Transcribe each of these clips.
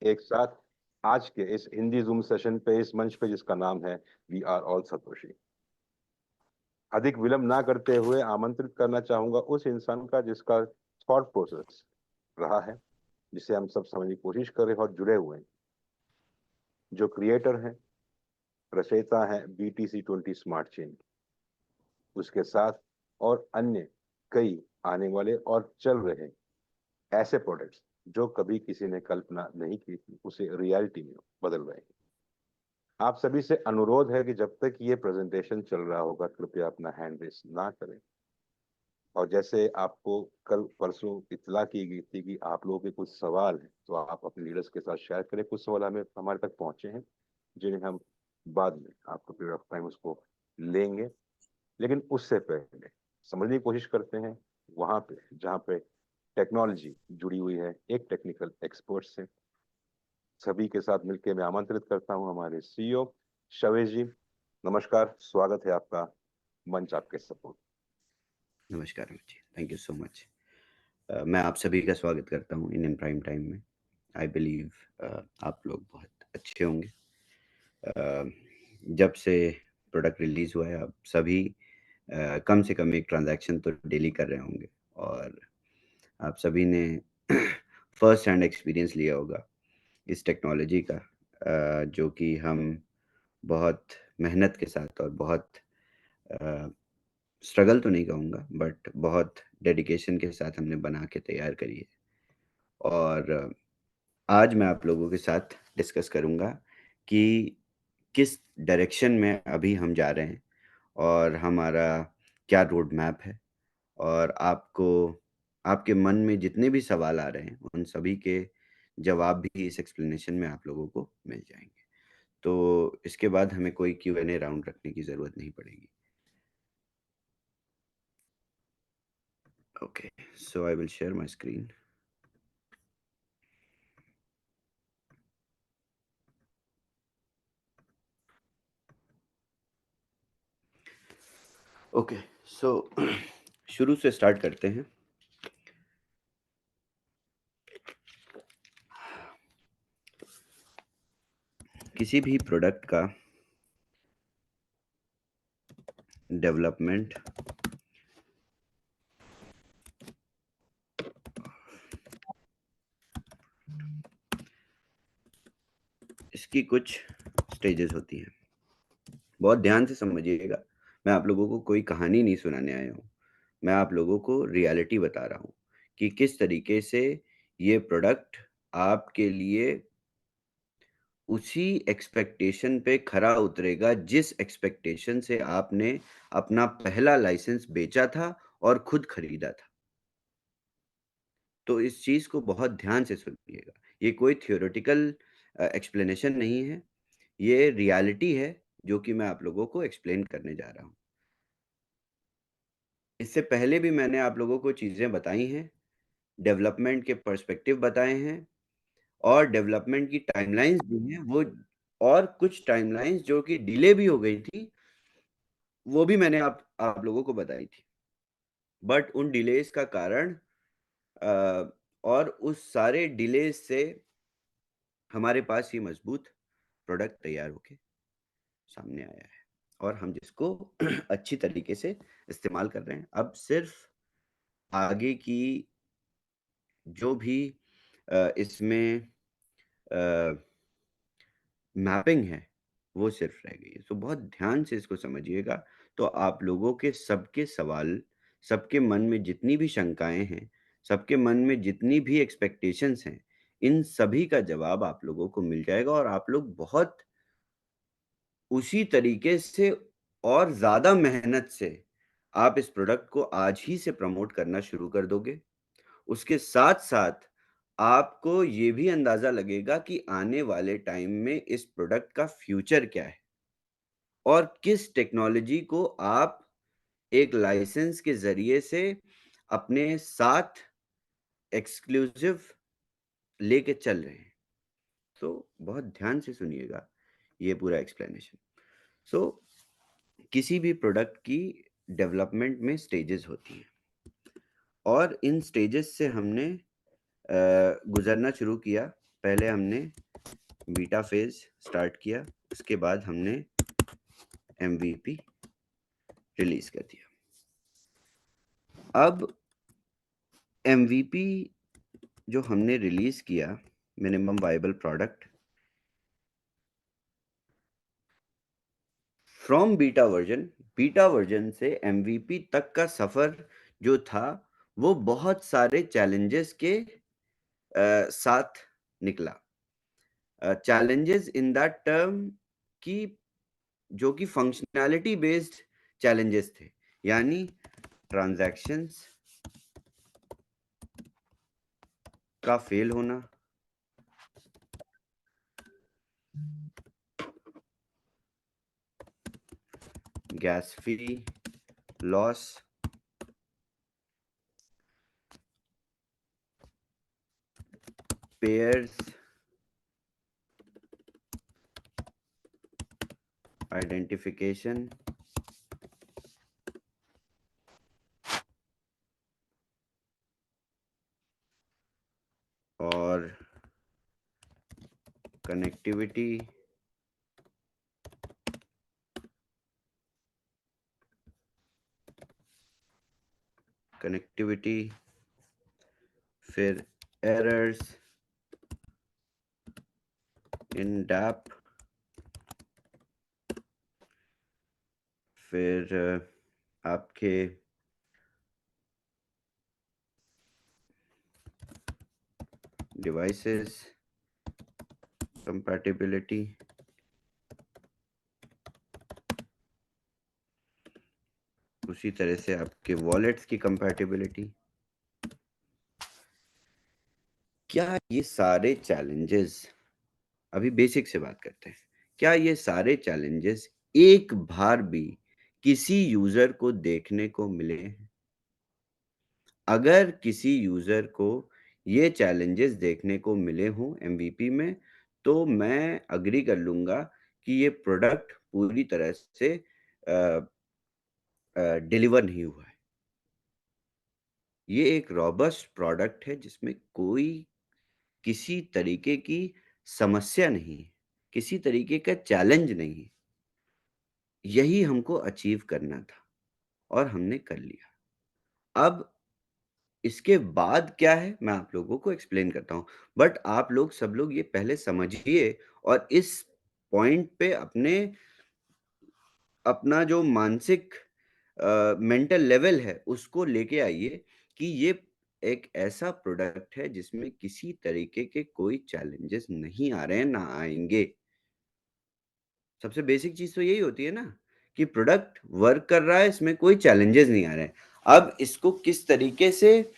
एक साथ आज के इस हिंदी जूम सेशन पे, इस मंच पे, जिसका नाम है वी आर ऑल सतोशी। अधिक विलंब ना करते हुए आमंत्रित करना चाहूंगा उस इंसान का जिसका थॉट प्रोसेस रहा है, जिसे हम सब समझने की कोशिश कर रहे हैं और जुड़े हुए हैं, जो क्रिएटर हैं, रचयिता हैं BTC20 स्मार्ट चेन, उसके साथ और अन्य कई आने वाले और चल रहे ऐसे प्रोडक्ट्स जो कभी किसी ने कल्पना नहीं की थी, उसे रियलिटी में बदल रहे हैं। आप सभी से अनुरोध है कि जब तक ये प्रेजेंटेशन चल रहा होगा, कृपया अपना हैंड रेस ना करें। और जैसे आपको कल परसों इत्तला की गई थी कि आप लोगों के कुछ सवाल हैं, तो आप अपने लीडर्स के साथ शेयर करें। कुछ सवाल हमारे तक पहुंचे हैं, जिन्हें हम बाद में आपको पीरियड ऑफ टाइम उसको लेंगे। लेकिन उससे पहले समझने की कोशिश करते हैं वहां पे जहाँ पे टेक्नोलॉजी जुड़ी हुई है, एक टेक्निकल एक्सपर्ट से। सभी के साथ मिलकर मैं आमंत्रित करता हूं हमारे CEO शवेश जी। नमस्कार, स्वागत है आपका, मंच आपके सपोर्ट। नमस्कार Amit ji, thank you so much. मैं आप सभी का स्वागत करता हूँ इंडियन प्राइम टाइम में। आई बिलीव आप लोग बहुत अच्छे होंगे। जब से प्रोडक्ट रिलीज़ हुआ है, आप सभी कम से कम एक ट्रांजैक्शन तो डेली कर रहे होंगे, और आप सभी ने फर्स्ट हैंड एक्सपीरियंस लिया होगा इस टेक्नोलॉजी का, जो कि हम बहुत मेहनत के साथ और बहुत स्ट्रगल तो नहीं कहूँगा, बट बहुत डेडिकेशन के साथ हमने बना के तैयार करी है। और आज मैं आप लोगों के साथ डिस्कस करूँगा कि किस डायरेक्शन में अभी हम जा रहे हैं और हमारा क्या रोड मैप है, और आपको आपके मन में जितने भी सवाल आ रहे हैं उन सभी के जवाब भी इस एक्सप्लेनेशन में आप लोगों को मिल जाएंगे। तो इसके बाद हमें कोई Q&A राउंड रखने की ज़रूरत नहीं पड़ेगी। Okay, so I will share my screen. Okay, so शुरू से स्टार्ट करते हैं। किसी भी प्रोडक्ट का डेवलपमेंट इसकी कुछ स्टेजेस होती हैं। बहुत ध्यान से समझिएगा, मैं आप लोगों को कोई कहानी नहीं सुनाने आया हूँ। मैं आप लोगों को रियलिटी बता रहा हूँ कि किस तरीके से ये प्रोडक्ट आपके लिए उसी एक्सपेक्टेशन पे खरा उतरेगा जिस एक्सपेक्टेशन से आपने अपना पहला लाइसेंस बेचा था और खुद खरीदा था। तो इस चीज़ को बहुत ध्यान से सुनिएगा। ये कोई थ्योरेटिकल एक्सप्लेनेशन नहीं है, ये रियलिटी है जो कि मैं आप लोगों को एक्सप्लेन करने जा रहा हूँ। इससे पहले भी मैंने आप लोगों को चीज़ें बताई हैं, डेवलपमेंट के पर्सपेक्टिव बताए हैं, और डेवलपमेंट की टाइमलाइन्स भी हैं, वो और कुछ टाइमलाइन्स जो कि डिले भी हो गई थी, वो भी मैंने आप लोगों को बताई थी। बट उन डिलेज़ का कारण और उस सारे डिलेज़ से हमारे पास ये मजबूत प्रोडक्ट तैयार होके सामने आया है, और हम जिसको अच्छी तरीके से इस्तेमाल कर रहे हैं। अब सिर्फ आगे की जो भी इसमें मैपिंग है वो सिर्फ रह गई है। तो बहुत ध्यान से इसको समझिएगा, तो आप लोगों के सबके सवाल, सबके मन में जितनी भी शंकाएं हैं, सबके मन में जितनी भी एक्सपेक्टेशंस हैं, इन सभी का जवाब आप लोगों को मिल जाएगा, और आप लोग बहुत उसी तरीके से और ज़्यादा मेहनत से आप इस प्रोडक्ट को आज ही से प्रमोट करना शुरू कर दोगे। उसके साथ-साथ आपको ये भी अंदाज़ा लगेगा कि आने वाले टाइम में इस प्रोडक्ट का फ्यूचर क्या है, और किस टेक्नोलॉजी को आप एक लाइसेंस के ज़रिए से अपने साथ एक्सक्लूसिव लेके चल रहे हैं। तो बहुत ध्यान से सुनिएगा ये पूरा एक्सप्लेनेशन। सो किसी भी प्रोडक्ट की डेवलपमेंट में स्टेजेस होती हैं, और इन स्टेजेस से हमने गुजरना शुरू किया पहले हमने बीटा फेज स्टार्ट किया, उसके बाद हमने MVP रिलीज कर दिया। अब MVP जो हमने रिलीज किया, minimum viable product, from beta version से MVP तक का सफर जो था वो बहुत सारे चैलेंजेस के साथ निकला। चैलेंजेस इन दैट टर्म की जो कि फंक्शनैलिटी बेस्ड चैलेंजेस थे, यानी ट्रांजैक्शंस का फेल होना, गैस फी लॉस, पेयर्स आइडेंटिफिकेशन, और कनेक्टिविटी, फिर एरर्स इन डैप, फिर आपके डिवाइसेस कंपैटिबिलिटी, उसी तरह से आपके वॉलेट्स की कंपैटिबिलिटी। क्या ये सारे चैलेंजेस, अभी बेसिक से बात करते हैं, क्या ये सारे चैलेंजेस एक बार भी किसी यूजर को देखने को मिले हैं? अगर किसी यूजर को ये चैलेंजेस देखने को मिले हों MVP में, तो मैं अग्री कर लूंगा कि ये प्रोडक्ट पूरी तरह से डिलीवर नहीं हुआ है। ये एक रॉबस्ट प्रोडक्ट है जिसमें कोई किसी तरीके की समस्या नहीं है, किसी तरीके का चैलेंज नहीं है। यही हमको अचीव करना था और हमने कर लिया। अब इसके बाद क्या है मैं आप लोगों को एक्सप्लेन करता हूँ, बट आप लोग सब लोग ये पहले समझिए और इस पॉइंट पे अपना जो मानसिक मेंटल लेवल है उसको लेके आइए कि ये एक ऐसा प्रोडक्ट है जिसमें किसी तरीके के कोई चैलेंजेस नहीं आ रहे हैं, ना आएंगे। सबसे बेसिक चीज तो यही होती है ना कि प्रोडक्ट वर्क कर रहा है, इसमें कोई चैलेंजेस नहीं आ रहे हैं। अब इसको किस तरीके से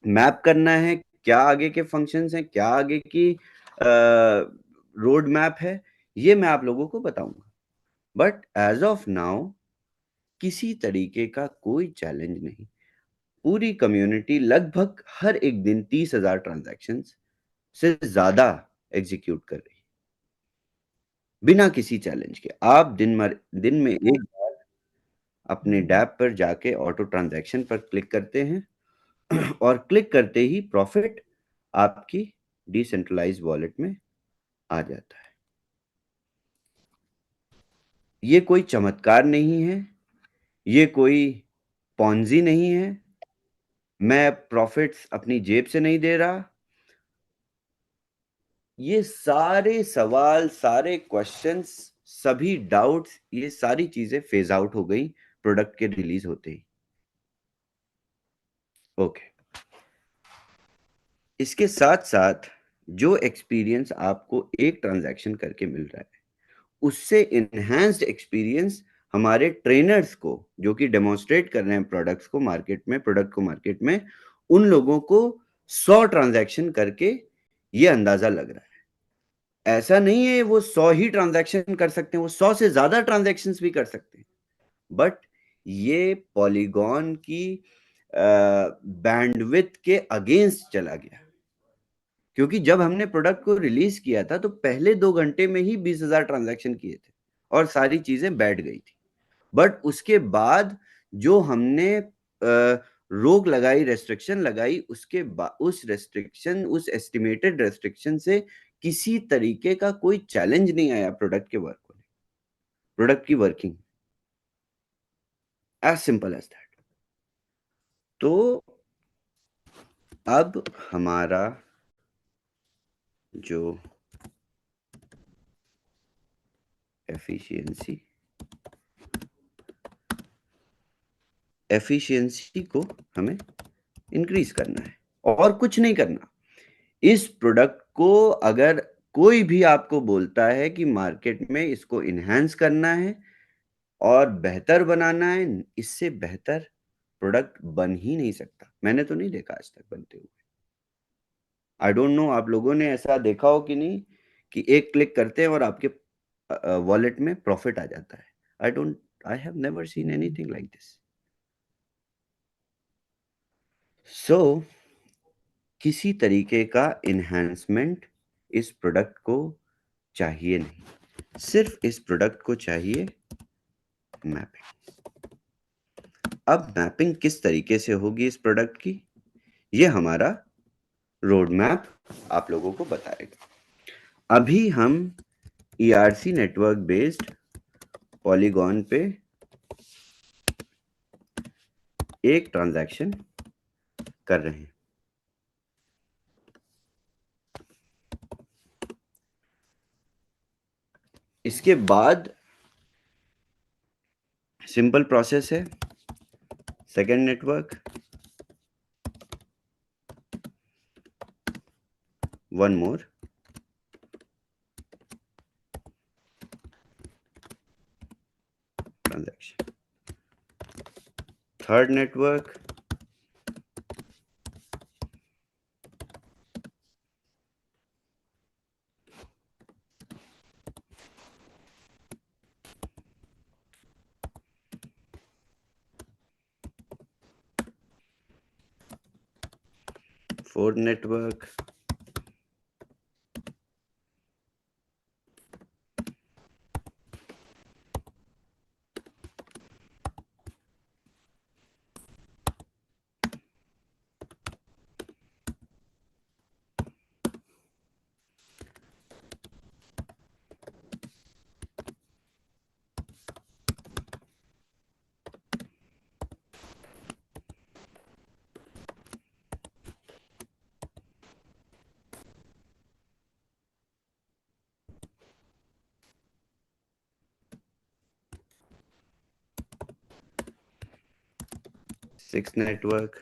मैप करना है, क्या आगे के फंक्शंस हैं, क्या आगे की रोड मैप है, ये मैं आप लोगों को बताऊंगा। बट एज ऑफ नाउ किसी तरीके का कोई चैलेंज नहीं। पूरी कम्युनिटी लगभग हर एक दिन 30,000 ट्रांजैक्शन से ज्यादा एग्जीक्यूट कर रही है बिना किसी चैलेंज के। आप दिन में एक बार अपने डैप पर जाके ऑटो ट्रांजैक्शन पर क्लिक करते हैं और क्लिक करते ही प्रॉफिट आपकी डिसेंट्रलाइज्ड वॉलेट में आ जाता है। ये कोई चमत्कार नहीं है, ये कोई पॉन्जी नहीं है, मैं प्रॉफिट्स अपनी जेब से नहीं दे रहा। ये सारे सवाल, सारे क्वेश्चंस, सभी डाउट्स, ये सारी चीजें फेज आउट हो गई प्रोडक्ट के रिलीज होते ही। ओके, इसके साथ साथ जो एक्सपीरियंस आपको एक ट्रांजैक्शन करके मिल रहा है उससे इनहैंस्ड एक्सपीरियंस हमारे ट्रेनर्स को, जो कि डेमोन्स्ट्रेट कर रहे हैं प्रोडक्ट को मार्केट में, उन लोगों को 100 ट्रांजैक्शन करके ये अंदाजा लग रहा है। ऐसा नहीं है वो 100 ही ट्रांजैक्शन कर सकते हैं, वो 100 से ज्यादा ट्रांजैक्शन भी कर सकते हैं, बट ये पॉलीगॉन की बैंडविड्थ के अगेंस्ट चला गया। क्योंकि जब हमने प्रोडक्ट को रिलीज किया था तो पहले 2 घंटे में ही 20,000 ट्रांजैक्शन किए थे और सारी चीजें बैठ गई थी। बट उसके बाद जो हमने रोक लगाई, रेस्ट्रिक्शन लगाई, उसके बाद उस रेस्ट्रिक्शन, उस एस्टिमेटेड रेस्ट्रिक्शन से किसी तरीके का कोई चैलेंज नहीं आया प्रोडक्ट के वर्क को, प्रोडक्ट की working, as simple as that. तो अब हमारा जो एफिशिएंसी को हमें इंक्रीज करना है और कुछ नहीं करना। इस प्रोडक्ट को अगर कोई भी आपको बोलता है कि मार्केट में इसको इनहेंस करना है और बेहतर बनाना है, इससे बेहतर प्रोडक्ट बन ही नहीं सकता। मैंने तो नहीं देखा आज तक बनते हुए। आई डोंट नो आप लोगों ने ऐसा देखा हो कि नहीं, कि एक क्लिक करते हैं और आपके वॉलेट में प्रॉफिट आ जाता है। I have never seen anything like this. So किसी तरीके का इन्हांसमेंट इस प्रोडक्ट को चाहिए नहीं, सिर्फ इस प्रोडक्ट को चाहिए मैपिंग। अब मैपिंग किस तरीके से होगी इस प्रोडक्ट की, ये हमारा रोड मैप आप लोगों को बताएगा। अभी हम ERC नेटवर्क बेस्ड पॉलीगॉन पे एक ट्रांजैक्शन कर रहे हैं। इसके बाद सिंपल प्रोसेस है, second network, one more, transaction, third network, fourth network, six network,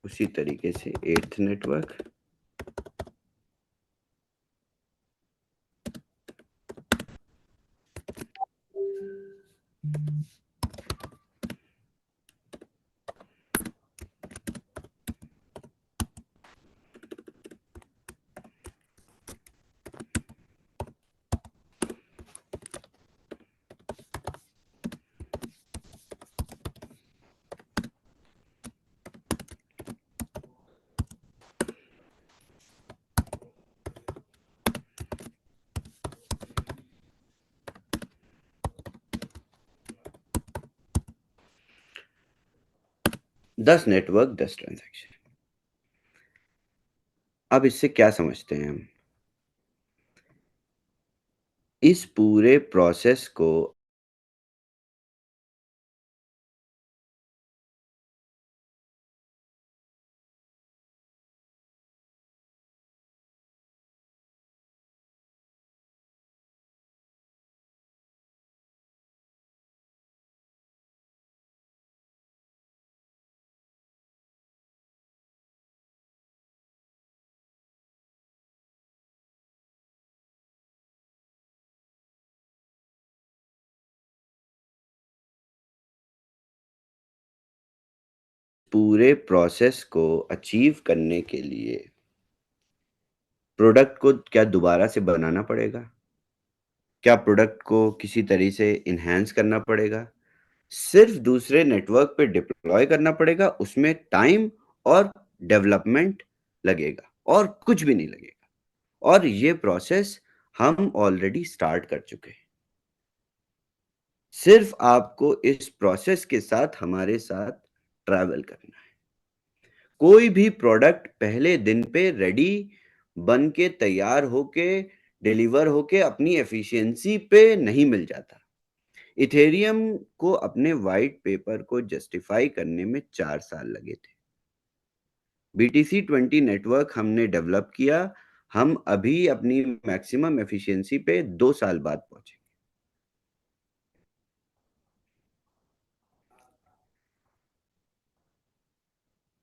उसी तरीके से एट्थ नेटवर्क, दस नेटवर्क, 10 ट्रांजैक्शन। अब इससे क्या समझते हैं हम, इस पूरे प्रोसेस को पूरे प्रोसेस को अचीव करने के लिए प्रोडक्ट को क्या दोबारा से बनाना पड़ेगा? क्या प्रोडक्ट को किसी तरह से इन्हांस करना पड़ेगा? सिर्फ दूसरे नेटवर्क पे डिप्लॉय करना पड़ेगा, उसमें टाइम और डेवलपमेंट लगेगा और कुछ भी नहीं लगेगा। और ये प्रोसेस हम ऑलरेडी स्टार्ट कर चुके हैं। सिर्फ आपको इस प्रोसेस के साथ हमारे साथ ट्रैवल करना है। कोई भी प्रोडक्ट पहले दिन पे रेडी बन के तैयार होके डिलीवर होके अपनी एफिशिएंसी पे नहीं मिल जाता। इथेरियम को अपने वाइट पेपर को जस्टिफाई करने में 4 साल लगे थे। BTC20 नेटवर्क हमने डेवलप किया, हम अभी अपनी मैक्सिमम एफिशिएंसी पे 2 साल बाद पहुंचे।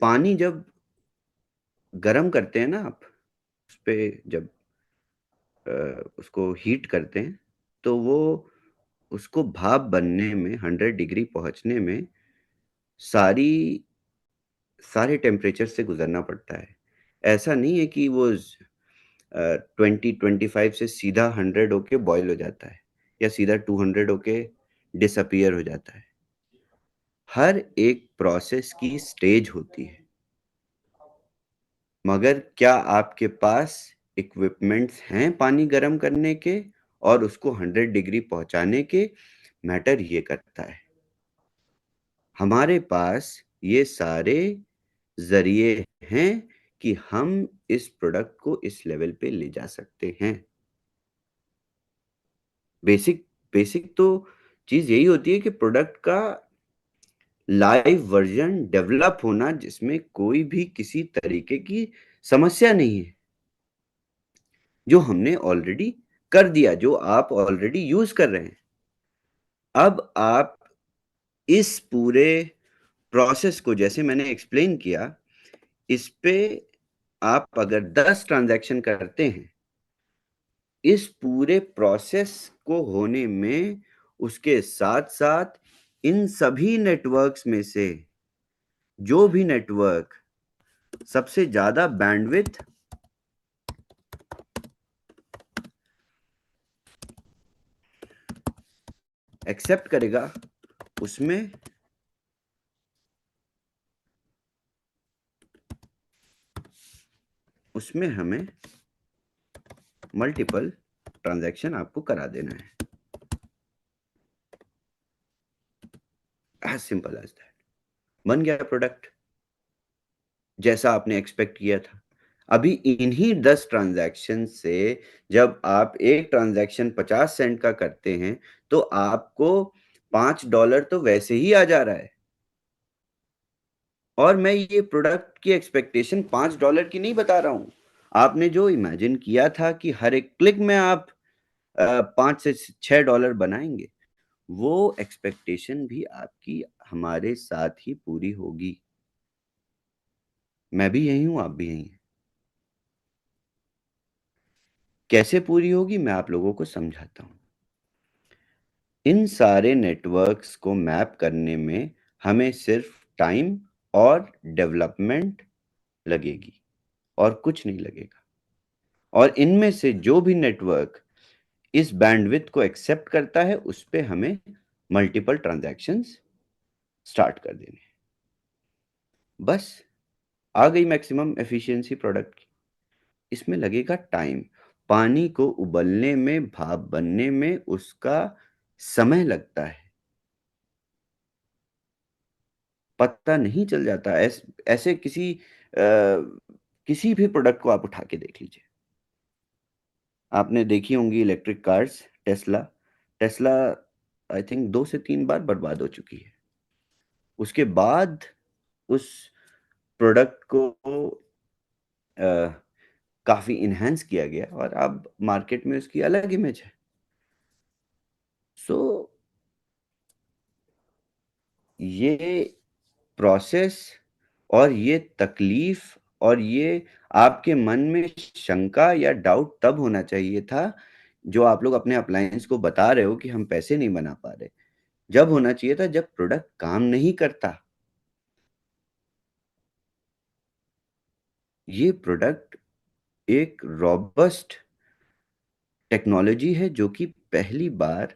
पानी जब गर्म करते हैं ना आप, उस पे जब उसको हीट करते हैं तो वो उसको भाप बनने में 100 डिग्री पहुंचने में सारे टेम्परेचर से गुजरना पड़ता है। ऐसा नहीं है कि वो 20-25 से सीधा 100 होके बॉयल हो जाता है या सीधा 200 होके डिसअपियर हो जाता है। हर एक प्रोसेस की स्टेज होती है। मगर क्या आपके पास इक्विपमेंट्स हैं पानी गर्म करने के और उसको 100 डिग्री पहुंचाने के? मैटर ये करता है। हमारे पास ये सारे जरिए हैं कि हम इस प्रोडक्ट को इस लेवल पे ले जा सकते हैं। बेसिक बेसिक तो चीज यही होती है कि प्रोडक्ट का लाइव वर्जन डेवलप होना जिसमें कोई भी किसी तरीके की समस्या नहीं है, जो हमने ऑलरेडी कर दिया, जो आप ऑलरेडी यूज कर रहे हैं। अब आप इस पूरे प्रोसेस को, जैसे मैंने एक्सप्लेन किया, इस पे आप अगर 10 ट्रांजैक्शन करते हैं, इस पूरे प्रोसेस को होने में उसके साथ साथ इन सभी नेटवर्क्स में से जो भी नेटवर्क सबसे ज्यादा बैंडविड्थ एक्सेप्ट करेगा, उसमें हमें मल्टीपल ट्रांजैक्शन आपको करा देना है। As simple as that. बन गया प्रोडक्ट जैसा आपने एक्सपेक्ट किया था। अभी इन्हीं 10 ट्रांजैक्शन से जब आप एक ट्रांजैक्शन 50 सेंट का करते हैं तो आपको $5 तो वैसे ही आ जा रहा है। और मैं ये प्रोडक्ट की एक्सपेक्टेशन $5 की नहीं बता रहा हूं। आपने जो इमेजिन किया था कि हर एक क्लिक में आप 5 से 6 डॉलर बनाएंगे, वो एक्सपेक्टेशन भी आपकी हमारे साथ ही पूरी होगी। मैं भी यही हूं, आप भी यही हैं। कैसे पूरी होगी मैं आप लोगों को समझाता हूं। इन सारे नेटवर्क्स को मैप करने में हमें सिर्फ टाइम और डेवलपमेंट लगेगी और कुछ नहीं लगेगा। और इनमें से जो भी नेटवर्क इस बैंडविड्थ को एक्सेप्ट करता है, उस पे हमें मल्टीपल ट्रांजैक्शंस स्टार्ट कर देने हैं। बस आ गई मैक्सिमम एफिशिएंसी प्रोडक्ट की। इसमें लगेगा टाइम। पानी को उबलने में, भाप बनने में उसका समय लगता है, पता नहीं चल जाता। ऐसे किसी भी प्रोडक्ट को आप उठा के देख लीजिए। आपने देखी होंगी electric cars, Tesla. Tesla I think 2 से 3 बार बर्बाद हो चुकी है। उसके बाद उस प्रोडक्ट को काफी इनहेंस किया गया और अब मार्केट में उसकी अलग इमेज है। सो ये प्रोसेस और ये तकलीफ और ये आपके मन में शंका या डाउट तब होना चाहिए था, जो आप लोग अपने अप्लायंस को बता रहे हो कि हम पैसे नहीं बना पा रहे, जब होना चाहिए था जब प्रोडक्ट काम नहीं करता। ये प्रोडक्ट एक रॉबस्ट टेक्नोलॉजी है जो कि पहली बार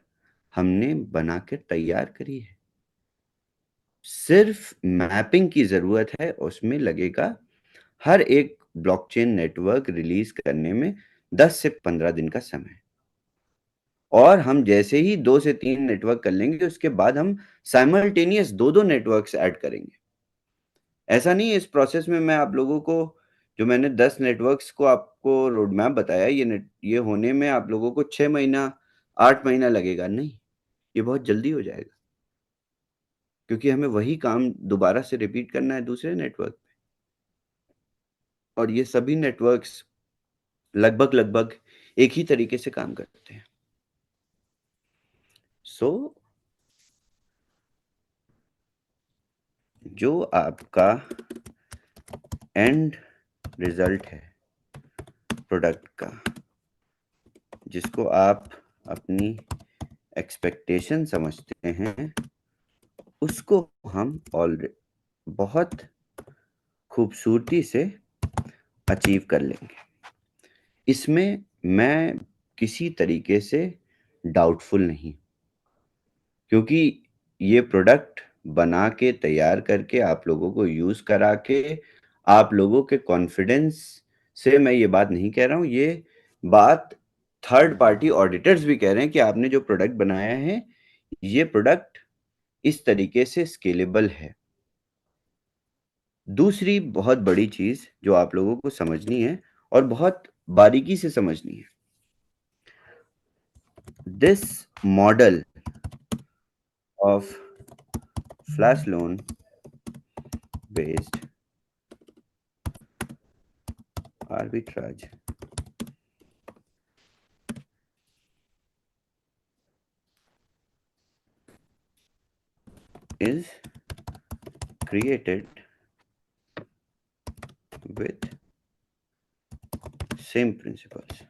हमने बनाकर तैयार करी है। सिर्फ मैपिंग की जरूरत है, उसमें लगेगा हर एक ब्लॉकचेन नेटवर्क रिलीज करने में 10 से 15 दिन का समय। और हम जैसे ही 2 से 3 नेटवर्क कर लेंगे, उसके बाद हम साइमल्टेनियस दो दो नेटवर्क्स ऐड करेंगे। ऐसा नहीं है, इस प्रोसेस में मैं आप लोगों को, जो मैंने 10 नेटवर्क्स को आपको रोड मैप बताया, ये होने में आप लोगों को 6 महीना 8 महीना लगेगा नहीं, ये बहुत जल्दी हो जाएगा, क्योंकि हमें वही काम दोबारा से रिपीट करना है दूसरे नेटवर्क पे। और ये सभी नेटवर्क्स लगभग लगभग एक ही तरीके से काम करते हैं। सो जो आपका एंड रिजल्ट है प्रोडक्ट का, जिसको आप अपनी एक्सपेक्टेशन समझते हैं, उसको हम ऑलरेडी बहुत खूबसूरती से अचीव कर लेंगे। इसमें मैं किसी तरीके से डाउटफुल नहीं, क्योंकि ये प्रोडक्ट बना के तैयार करके आप लोगों को यूज करा के, आप लोगों के कॉन्फिडेंस से मैं ये बात नहीं कह रहा हूँ, ये बात थर्ड पार्टी ऑडिटर्स भी कह रहे हैं कि आपने जो प्रोडक्ट बनाया है, ये प्रोडक्ट इस तरीके से स्केलेबल है। दूसरी बहुत बड़ी चीज जो आप लोगों को समझनी है और बहुत बारीकी से समझनी है, this model of flash loan based arbitrage is created with same principles,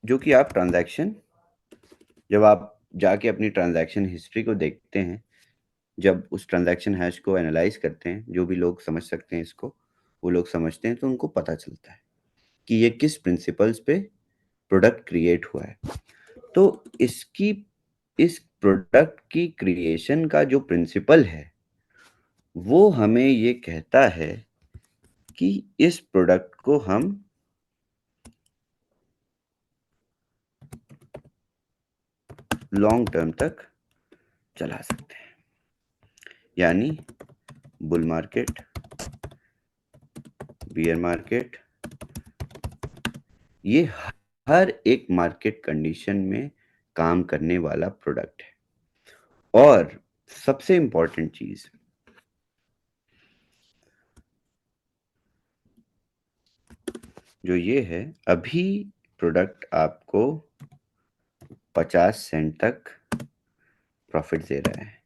जो कि आप ट्रांजैक्शन, जब आप जाके अपनी ट्रांजैक्शन हिस्ट्री को देखते हैं, जब उस ट्रांजैक्शन हैश को एनालाइज करते हैं, जो भी लोग समझ सकते हैं इसको, वो लोग समझते हैं, तो उनको पता चलता है कि ये किस प्रिंसिपल्स पे प्रोडक्ट क्रिएट हुआ है। तो इस प्रोडक्ट की क्रिएशन का जो प्रिंसिपल है, वो हमें ये कहता है कि इस प्रोडक्ट को हम लॉन्ग टर्म तक चला सकते हैं। यानी बुल मार्केट, बियर मार्केट, ये हर एक मार्केट कंडीशन में काम करने वाला प्रोडक्ट है। और सबसे इंपॉर्टेंट चीज, जो ये है, अभी प्रोडक्ट आपको 50 सेंट तक प्रॉफिट दे रहा है,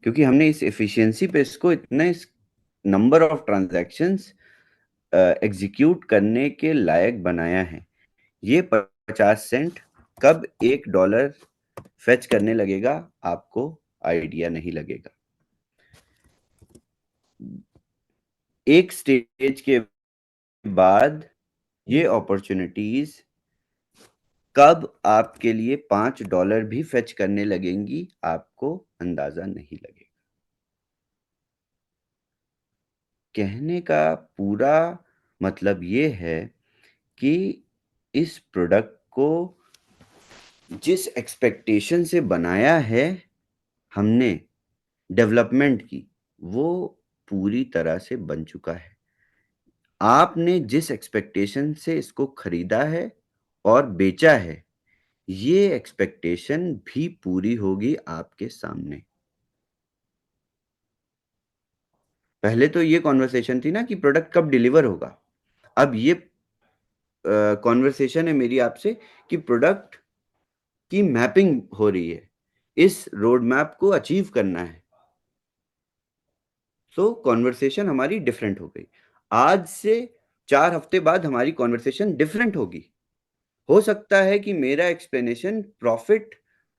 क्योंकि हमने इस एफिशिएंसी पे इसको इतना, इस नंबर ऑफ ट्रांजैक्शंस एग्जीक्यूट करने के लायक बनाया है। ये 50 सेंट कब $1 फेच करने लगेगा, आपको आइडिया नहीं लगेगा। एक स्टेज के बाद ये अपॉर्चुनिटीज कब आपके लिए $5 भी फेच करने लगेंगी, आपको अंदाजा नहीं लगेगा। कहने का पूरा मतलब ये है कि इस प्रोडक्ट को जिस एक्सपेक्टेशन से बनाया है हमने डेवलपमेंट की, वो पूरी तरह से बन चुका है। आपने जिस एक्सपेक्टेशन से इसको खरीदा है और बेचा है, ये एक्सपेक्टेशन भी पूरी होगी आपके सामने। पहले तो ये कॉन्वर्सेशन थी ना कि प्रोडक्ट कब डिलीवर होगा, अब ये कॉन्वर्सेशन है मेरी आपसे कि प्रोडक्ट की मैपिंग हो रही है, इस रोड मैप को अचीव करना है। सो कॉन्वर्सेशन हमारी डिफरेंट हो गई। आज से 4 हफ्ते बाद हमारी कॉन्वर्सेशन डिफरेंट होगी। हो सकता है कि मेरा एक्सप्लेनेशन प्रॉफिट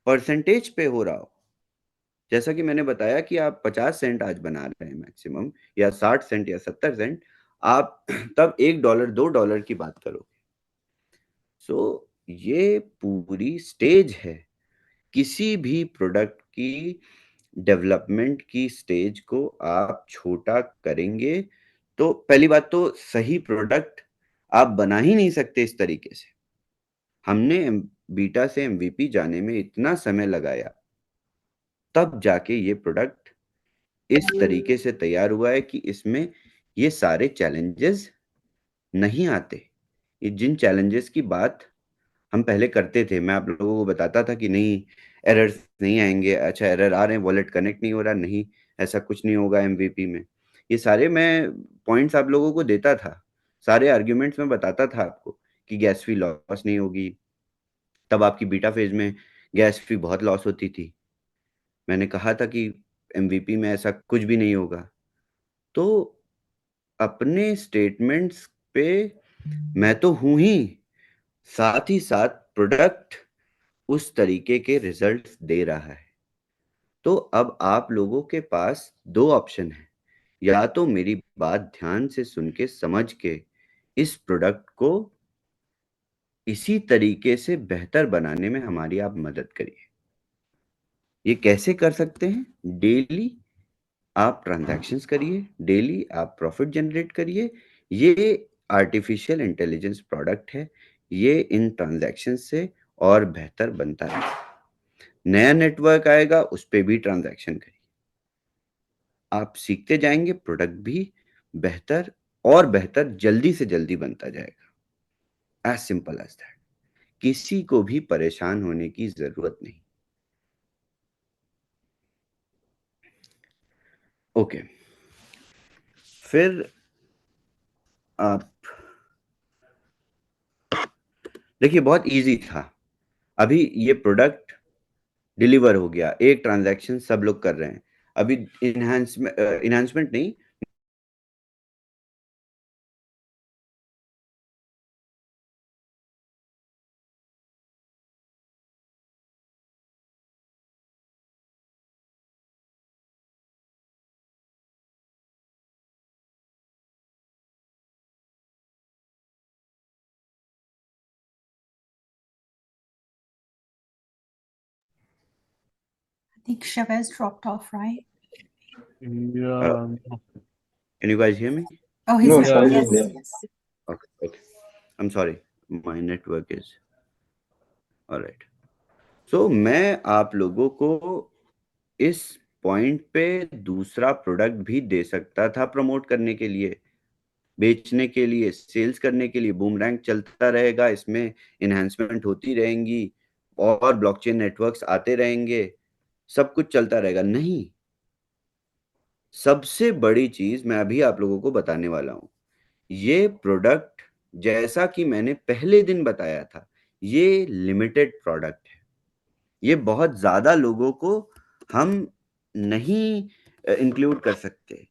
परसेंटेज पे हो रहा हो, जैसा कि मैंने बताया कि आप 50 सेंट आज बना रहे हैं मैक्सिमम, या 60 सेंट या 70 सेंट, आप तब $1 $2 की बात करोगे। सो ये पूरी स्टेज है। किसी भी प्रोडक्ट की डेवलपमेंट की स्टेज को आप छोटा करेंगे तो पहली बात तो सही प्रोडक्ट आप बना ही नहीं सकते इस तरीके से। हमने बीटा से एमवीपी जाने में इतना समय लगाया, तब जाके ये प्रोडक्ट इस तरीके से तैयार हुआ है कि इसमें ये सारे चैलेंजेस नहीं आते। ये जिन चैलेंजेस की बात हम पहले करते थे, मैं आप लोगों को बताता था कि नहीं एरर्स नहीं आएंगे, अच्छा एरर आ रहे हैं, वॉलेट कनेक्ट नहीं हो रहा, नहीं ऐसा कुछ नहीं होगा एमवीपी में। ये सारे मैं पॉइंट्स आप लोगों को देता था, सारे आर्ग्यूमेंट्स मैं बताता था आपको कि गैस फी लॉस नहीं होगी। तब आपकी बीटा फेज में गैस फी बहुत लॉस होती थी। मैंने कहा था कि एमवीपी में ऐसा कुछ भी नहीं होगा। तो अपने स्टेटमेंट्स पे मैं तो हूं ही, साथ ही साथ प्रोडक्ट उस तरीके के रिजल्ट्स दे रहा है। तो अब आप लोगों के पास दो ऑप्शन है, या तो मेरी बात ध्यान से सुन के समझ के इस प्रोडक्ट को इसी तरीके से बेहतर बनाने में हमारी आप मदद करिए। ये कैसे कर सकते हैं? डेली आप ट्रांजैक्शंस करिए, डेली आप प्रॉफिट जनरेट करिए। ये आर्टिफिशियल इंटेलिजेंस प्रोडक्ट है, ये इन ट्रांजैक्शन से और बेहतर बनता है। नया नेटवर्क आएगा, उस पे भी ट्रांजैक्शन करिए। आप सीखते जाएंगे, प्रोडक्ट भी बेहतर और बेहतर जल्दी से जल्दी बनता जाएगा। As simple as that. किसी को भी परेशान होने की जरूरत नहीं। ओके, फिर आप देखिए, बहुत इजी था। अभी ये प्रोडक्ट डिलीवर हो गया, एक ट्रांजैक्शन सब लोग कर रहे हैं। अभी इनहेंसमेंट नहीं, I think Chavez dropped off, right? Yeah. can you guys hear me? Oh, he's No, back. sorry, Yes, yeah. yes. Okay, I'm sorry, my network is all right. So मैं आप लोगों को इस पॉइंट पे दूसरा product भी दे सकता था प्रमोट करने के लिए, बेचने के लिए, सेल्स करने के लिए। बूमरैंक चलता रहेगा, इसमें इन्हांसमेंट होती रहेंगी और ब्लॉकचेन नेटवर्क्स आते रहेंगे, सब कुछ चलता रहेगा। नहीं, सबसे बड़ी चीज मैं अभी आप लोगों को बताने वाला हूं। ये प्रोडक्ट, जैसा कि मैंने पहले दिन बताया था, ये लिमिटेड प्रोडक्ट है। ये बहुत ज्यादा लोगों को हम नहीं इंक्लूड कर सकते।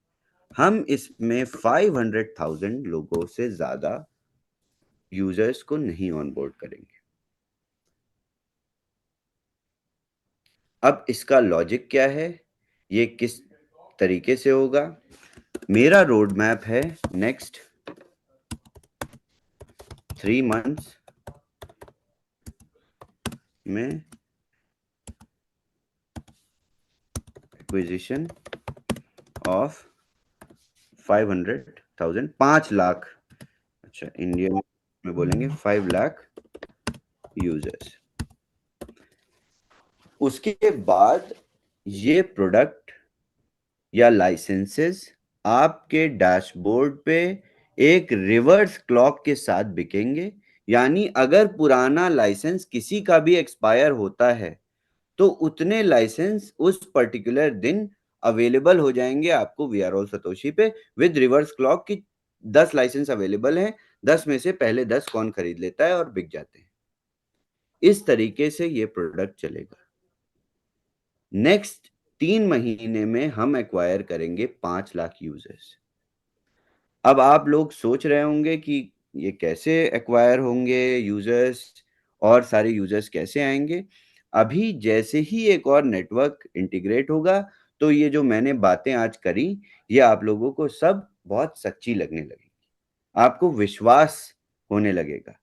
हम इसमें 500,000 लोगों से ज्यादा यूजर्स को नहीं ऑनबोर्ड करेंगे। अब इसका लॉजिक क्या है, ये किस तरीके से होगा? मेरा रोड मैप है नेक्स्ट 3 मंथ्स में एक्विजिशन ऑफ 500,000, 5 लाख, अच्छा इंडियन में बोलेंगे 5 लाख यूजर्स। उसके बाद ये प्रोडक्ट या लाइसेंसेस आपके डैशबोर्ड पे एक रिवर्स क्लॉक के साथ बिकेंगे। यानी अगर पुराना लाइसेंस किसी का भी एक्सपायर होता है तो उतने लाइसेंस उस पर्टिकुलर दिन अवेलेबल हो जाएंगे आपको वीआरओ सतोशी पे विद रिवर्स क्लॉक की 10 लाइसेंस अवेलेबल हैं, 10 में से पहले 10 कौन खरीद लेता है और बिक जाते हैं। इस तरीके से ये प्रोडक्ट चलेगा। नेक्स्ट 3 महीने में हम एक्वायर करेंगे 5 लाख यूजर्स। अब आप लोग सोच रहे होंगे कि ये कैसे एक्वायर होंगे यूजर्स और सारे यूजर्स कैसे आएंगे। अभी जैसे ही एक और नेटवर्क इंटीग्रेट होगा तो ये जो मैंने बातें आज करी ये आप लोगों को सब बहुत सच्ची लगने लगेगी, आपको विश्वास होने लगेगा।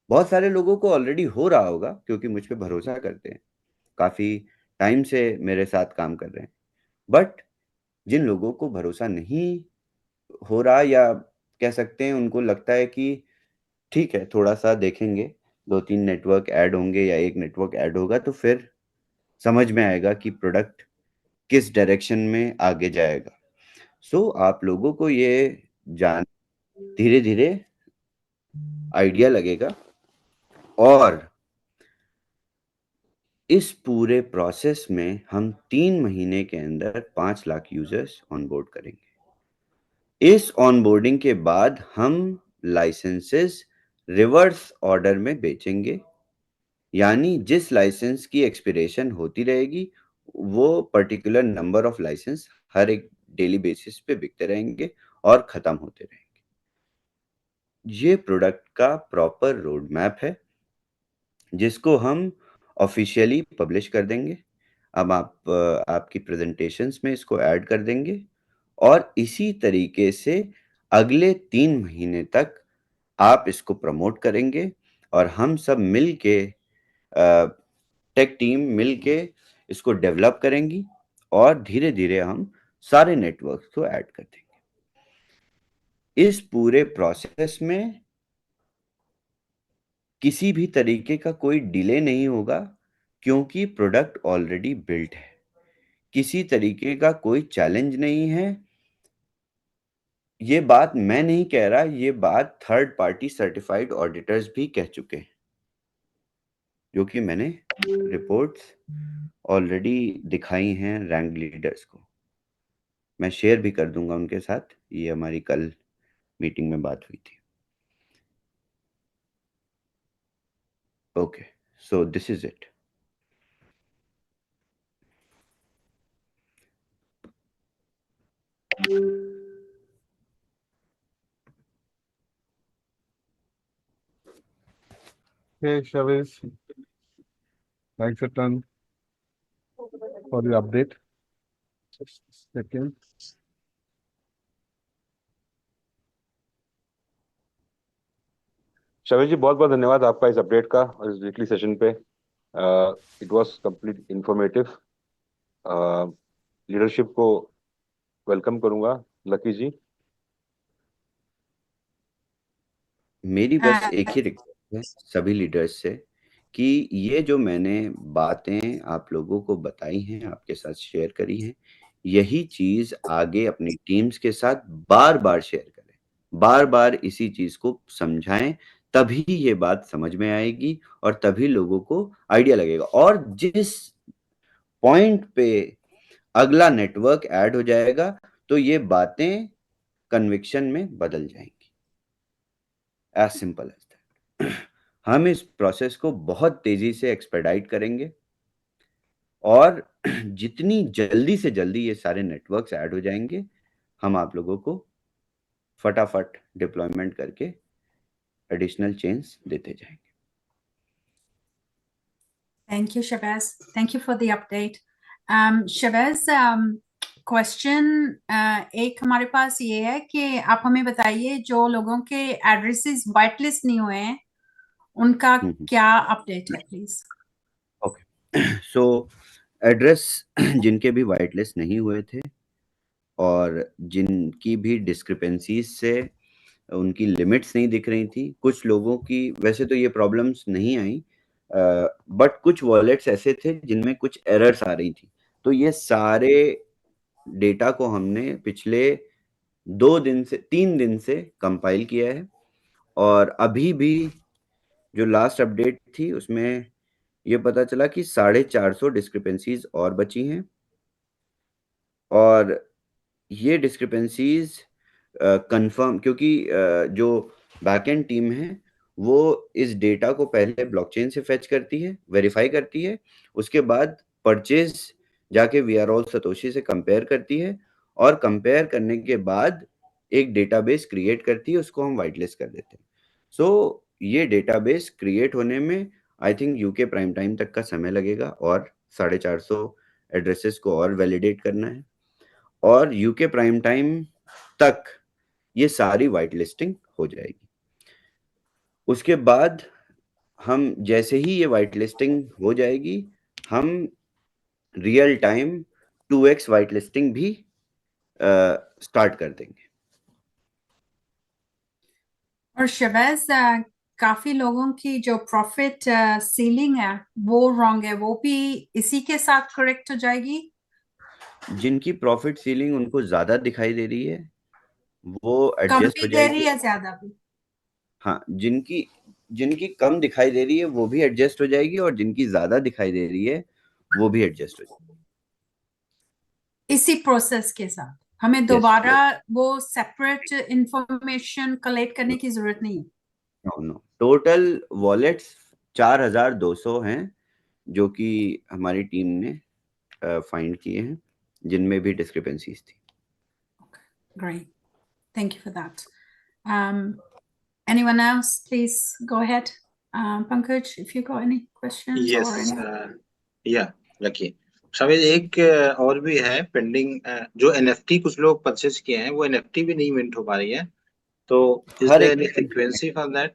बहुत सारे लोगों को ऑलरेडी हो रहा होगा क्योंकि मुझ पे भरोसा करते हैं, काफी टाइम से मेरे साथ काम कर रहे हैं। बट जिन लोगों को भरोसा नहीं हो रहा या कह सकते हैं उनको लगता है कि ठीक है थोड़ा सा देखेंगे, 2-3 नेटवर्क ऐड होंगे या एक नेटवर्क ऐड होगा तो फिर समझ में आएगा कि प्रोडक्ट किस डायरेक्शन में आगे जाएगा। सो आप लोगों को ये जान धीरे धीरे आइडिया लगेगा और इस पूरे प्रोसेस में हम 3 महीने के अंदर 5 लाख यूजर्स ऑनबोर्ड करेंगे। इस ऑनबोर्डिंग के बाद हम लाइसेंसेस रिवर्स ऑर्डर में बेचेंगे, यानी जिस लाइसेंस की एक्सपिरेशन होती रहेगी वो पर्टिकुलर नंबर ऑफ लाइसेंस हर एक डेली बेसिस पे बिकते रहेंगे और खत्म होते रहेंगे। ये प्रोडक्ट का प्रॉपर रोड मैप है जिसको हम ऑफिशियली पब्लिश कर देंगे। अब आप आपकी प्रेजेंटेशंस में इसको ऐड कर देंगे और इसी तरीके से अगले 3 महीने तक आप इसको प्रमोट करेंगे और हम सब मिल के टेक टीम मिल के इसको डेवलप करेंगी और धीरे धीरे हम सारे नेटवर्क्स को ऐड कर देंगे। इस पूरे प्रोसेस में किसी भी तरीके का कोई डिले नहीं होगा क्योंकि प्रोडक्ट ऑलरेडी बिल्ट है, किसी तरीके का कोई चैलेंज नहीं है। ये बात मैं नहीं कह रहा, ये बात थर्ड पार्टी सर्टिफाइड ऑडिटर्स भी कह चुके हैं, जो कि मैंने रिपोर्ट्स ऑलरेडी दिखाई हैं रैंक लीडर्स को। मैं शेयर भी कर दूंगा उनके साथ, ये हमारी कल मीटिंग में बात हुई थी। Okay, so this is it. Okay, Shaviz, thanks a ton for the update. Just a second. शवेश जी बहुत बहुत धन्यवाद आपका इस अपडेट का और इस वीकली सेशन पे। It was complete informative. Leadership को वेलकम करूंगा। लकी जी। मेरी बस एक ही रिक्वेस्ट है सभी लीडर्स से कि ये जो मैंने बातें आप लोगों को बताई हैं, आपके साथ शेयर करी हैं, यही चीज आगे अपनी टीम्स के साथ बार बार शेयर करें, बार बार इसी चीज को समझाएं, तभी ये बात समझ में आएगी और तभी लोगों को आइडिया लगेगा। और जिस पॉइंट पे अगला नेटवर्क ऐड हो जाएगा तो ये बातें कन्विक्शन में बदल जाएंगी। As simple as that. हम इस प्रोसेस को बहुत तेजी से एक्सपेडाइट करेंगे और जितनी जल्दी से जल्दी ये सारे नेटवर्क्स ऐड हो जाएंगे हम आप लोगों को फटाफट डिप्लॉयमेंट करके एडिशनल चेंज देते जाएंगे। Thank you, Shabazz. Thank you for the update. Shabazz, question एक हमारे पास ये है कि आप हमें बताइए जो लोगों के एड्रेसेस वाइट लिस्ट नहीं हुए हैं उनका क्या अपडेट है प्लीज। ओके, सो एड्रेस जिनके भी वाइट लिस्ट नहीं हुए थे और जिनकी भी डिस्क्रिपेंसीज से उनकी लिमिट्स नहीं दिख रही थी, कुछ लोगों की वैसे तो ये प्रॉब्लम्स नहीं आई बट कुछ वॉलेट्स ऐसे थे जिनमें कुछ एरर्स आ रही थी, तो ये सारे डेटा को हमने पिछले 3 दिन से कंपाइल किया है और अभी भी जो लास्ट अपडेट थी उसमें ये पता चला कि 450 डिस्क्रिपेंसीज और बची हैं और ये डिस्क्रिपेंसीज कंफर्म क्योंकि जो बैकएंड टीम है वो इस डेटा को पहले ब्लॉकचेन से फेच करती है, वेरीफाई करती है, उसके बाद परचेज जाके वी आर ऑल सतोशी से कंपेयर करती है और कंपेयर करने के बाद एक डेटाबेस क्रिएट करती है, उसको हम वाइट लिस्ट कर देते हैं। सो ये डेटाबेस क्रिएट होने में I think UK prime time तक का समय लगेगा और 450 एड्रेसेस को और वैलिडेट करना है, और यूके प्राइम टाइम तक ये सारी वाइट लिस्टिंग हो जाएगी। उसके बाद हम जैसे ही ये वाइट लिस्टिंग हो जाएगी, हम real time 2x white listing भी स्टार्ट कर देंगे। और शहबाज, काफी लोगों की जो प्रॉफिट सीलिंग है वो रॉन्ग है, वो भी इसी के साथ करेक्ट हो जाएगी? जिनकी प्रॉफिट सीलिंग उनको ज्यादा दिखाई दे रही है वो कम एडजस्ट भी हो दे रही जाएगी। है, ज्यादा भी? हाँ, जिनकी जिनकी कम दिखाई दे रही है वो भी एडजस्ट हो जाएगी, और जिनकी ज्यादा दिखाई दे रही है वो भी एडजस्ट हो जाएगी। इसी प्रोसेस के साथ हमें Yes, दोबारा वो सेपरेट इंफॉर्मेशन कलेक्ट करने की जरूरत नहीं है? नो, टोटल वॉलेट्स 4200 हैं जो कि हमारी टीम ने फाइंड किए हैं, जिनमें भी डिस्क्रिपेंसीज थी। Great. Thank you for that. Anyone else, please go ahead. Pankaj, if you got any questions Yes, or any. या रखिए। शामिद, एक और भी है पेंडिंग, जो एनएफटी कुछ लोग परचेज किए हैं, वो एनएफटी भी नहीं मिंट हो पा रही है, तो इज हर देयर एक any frequency for that?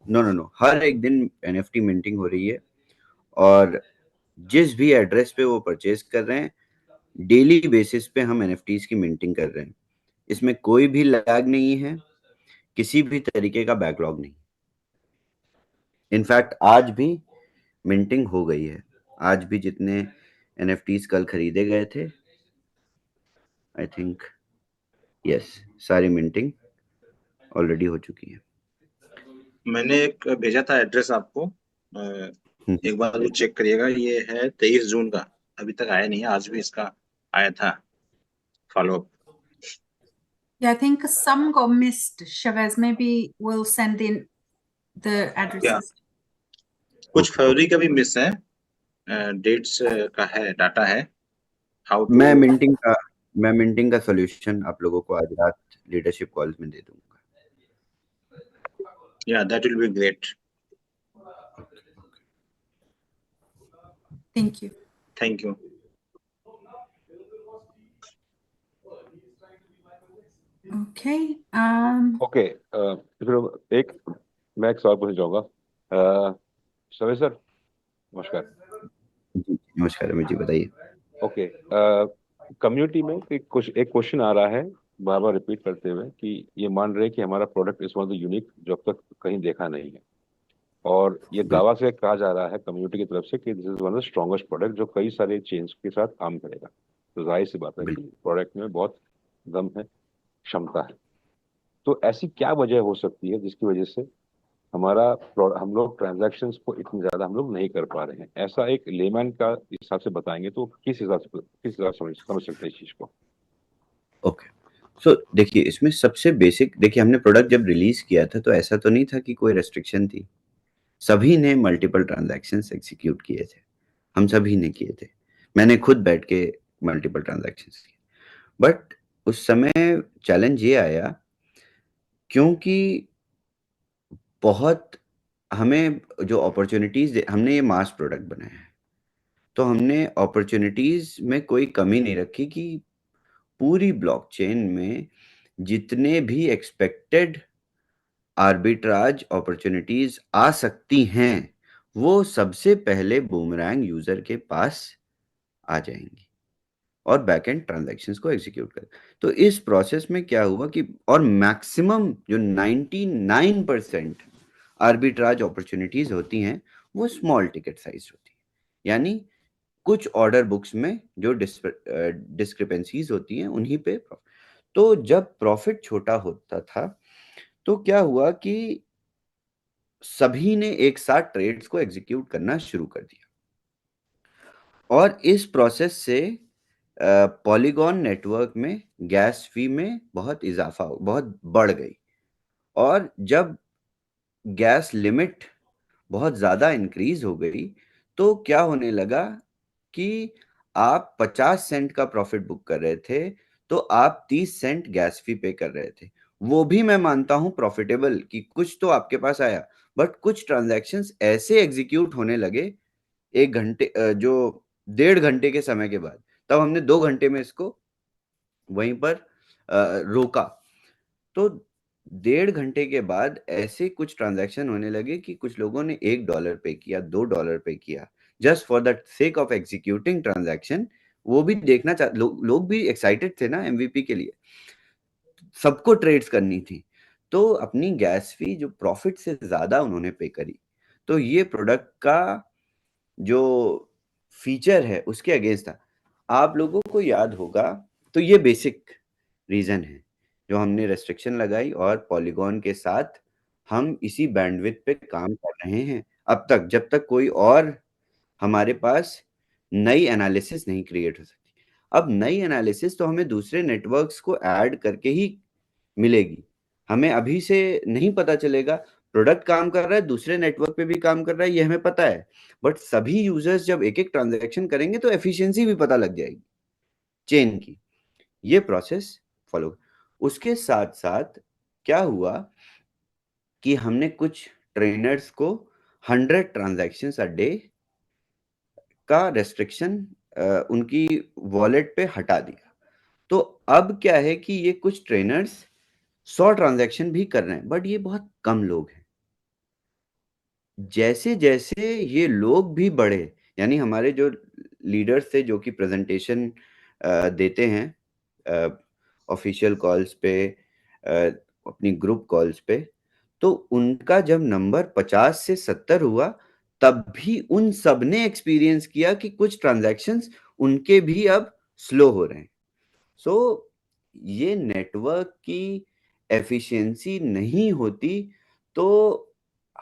No, हर एक दिन एनएफटी मिंटिंग हो रही है, और जिस भी एड्रेस पे वो परचेज कर रहे हैं डेली बेसिस पे हम एनएफटीज की मिंटिंग कर रहे हैं। इसमें कोई भी लैग नहीं है, किसी भी तरीके का बैकलॉग नहीं। इनफैक्ट आज भी मिंटिंग हो गई है, आज भी जितने एनएफटीज कल खरीदे गए थे, आई थिंक यस, सारी मिंटिंग ऑलरेडी हो चुकी है। मैंने एक भेजा था एड्रेस आपको, एक बार वो चेक करिएगा। ये है 23 जून का, अभी तक आया नहीं है, आज भी इसका आया था follow up. Yeah, I think some got missed. Shabazz, maybe we'll send in the addresses. कुछ Okay. फरवरी का भी मिस है, डेट्स का है, डाटा है, हाउ टू। मैं मिंटिंग का सॉल्यूशन आप लोगों को आज रात लीडरशिप कॉल्स में दे दूंगा। या that will be great. Thank you. Thank you. Okay. Okay, फिर एक मैं एक सवाल पूछना चाहूंगा। सवे सर, नमस्कार। जी, नमस्कार अमित जी, बताइए। ओके, कम्युनिटी में एक क्वेश्चन आ रहा है बार बार रिपीट करते हुए कि ये मान रहे हैं कि हमारा product is one of the unique जो अब तक कहीं देखा नहीं है, और ये दावा से कहा जा रहा है कम्युनिटी की तरफ से कि this is one of the strongest product जो कई सारे चेंज के साथ काम करेगा। तो जाहिर सी बात है कि प्रोडक्ट में बहुत दम है, क्षमता है। तो ऐसी क्या वजह हो सकती है जिसकी वजह से हम लोग ट्रांजैक्शंस को इतनी ज्यादा हम लोग नहीं कर पा रहे हैं? ऐसा एक लेमैन का हिसाब से बताएंगे तो किस हिसाब से समझ सकते हैं इस चीज को? ओके, सो देखिए, इसमें सबसे बेसिक, देखिए हमने प्रोडक्ट जब रिलीज किया था तो ऐसा तो नहीं था कि कोई रेस्ट्रिक्शन थी। सभी ने मल्टीपल ट्रांजैक्शंस एग्जीक्यूट किए थे, हम सभी ने किए थे। मैंने खुद बैठ के मल्टीपल ट्रांजैक्शंस किए, बट उस समय चैलेंज ये आया क्योंकि बहुत हमें जो अपॉर्चुनिटीज, हमने ये मास प्रोडक्ट बनाया है, तो हमने अपॉर्चुनिटीज में कोई कमी नहीं रखी कि पूरी ब्लॉकचेन में जितने भी एक्सपेक्टेड आर्बिट्राज अपॉर्चुनिटीज आ सकती हैं वो सबसे पहले बूमरैंग यूजर के पास आ जाएंगी और बैकएंड ट्रांजैक्शंस को एग्जीक्यूट कर। तो इस प्रोसेस में क्या हुआ कि, और मैक्सिमम जो 99% आर्बिट्राज अपॉर्चुनिटीज होती हैं वो स्मॉल टिकट साइज होती है, यानी कुछ ऑर्डर बुक्स में जो डिस्क्रिपेंसीज होती हैं उन्हीं पे। तो जब प्रॉफिट छोटा होता था तो क्या हुआ कि सभी ने एक साथ ट्रेड्स को एग्जीक्यूट करना शुरू कर दिया, और इस प्रोसेस से पॉलीगॉन नेटवर्क में गैस फी में बहुत बढ़ गई। और जब गैस लिमिट बहुत ज़्यादा इंक्रीज हो गई तो क्या होने लगा कि आप 50 सेंट का प्रॉफिट बुक कर रहे थे तो आप 30 सेंट गैस फी पे कर रहे थे। वो भी मैं मानता हूं प्रॉफिटेबल कि कुछ तो आपके पास आया, बट कुछ ट्रांजैक्शंस ऐसे एग्जीक्यूट होने लगे 1 घंटे जो 1.5 घंटे के समय के बाद, तब हमने 2 घंटे में इसको वहीं पर रोका। तो 1.5 घंटे के बाद ऐसे कुछ ट्रांजैक्शन होने लगे कि कुछ लोगों ने $1 पे किया, $2 पे किया, just for the sake of executing transaction. वो भी देखना लोग भी एक्साइटेड थे ना एमवीपी के लिए, सबको ट्रेड्स करनी थी, तो अपनी गैस फी जो प्रॉफिट से ज्यादा उन्होंने पे करी। तो ये प्रोडक्ट का जो फीचर है उसके अगेंस्ट था। आप लोगों को याद होगा, तो ये बेसिक रीजन है जो हमने रेस्ट्रिक्शन लगाई, और पॉलीगॉन के साथ हम इसी बैंडविड्थ पे काम कर रहे हैं अब तक, जब तक कोई और हमारे पास नई एनालिसिस नहीं क्रिएट हो सकती। अब नई एनालिसिस तो हमें दूसरे नेटवर्क्स को ऐड करके ही मिलेगी, हमें अभी से नहीं पता चलेगा। प्रोडक्ट काम कर रहा है, दूसरे नेटवर्क पे भी काम कर रहा है, ये हमें पता है, बट सभी यूजर्स जब एक एक ट्रांजैक्शन करेंगे तो एफिशिएंसी भी पता लग जाएगी चेन की। ये प्रोसेस फॉलो। उसके साथ साथ क्या हुआ कि हमने कुछ ट्रेनर्स को 100 ट्रांजैक्शंस अ डे का रेस्ट्रिक्शन उनकी वॉलेट पे हटा दिया। तो अब क्या है कि ये कुछ ट्रेनर्स 100 ट्रांजैक्शन भी कर रहे हैं, बट ये बहुत कम लोग हैं। जैसे जैसे ये लोग भी बढ़े, यानी हमारे जो लीडर्स थे जो कि प्रेजेंटेशन देते हैं ऑफिशियल कॉल्स पे, अपनी ग्रुप कॉल्स पे, तो उनका जब नंबर 50 से 70 हुआ, तब भी उन सब ने एक्सपीरियंस किया कि कुछ ट्रांजैक्शंस उनके भी अब स्लो हो रहे हैं। सो ये नेटवर्क की एफिशिएंसी नहीं होती तो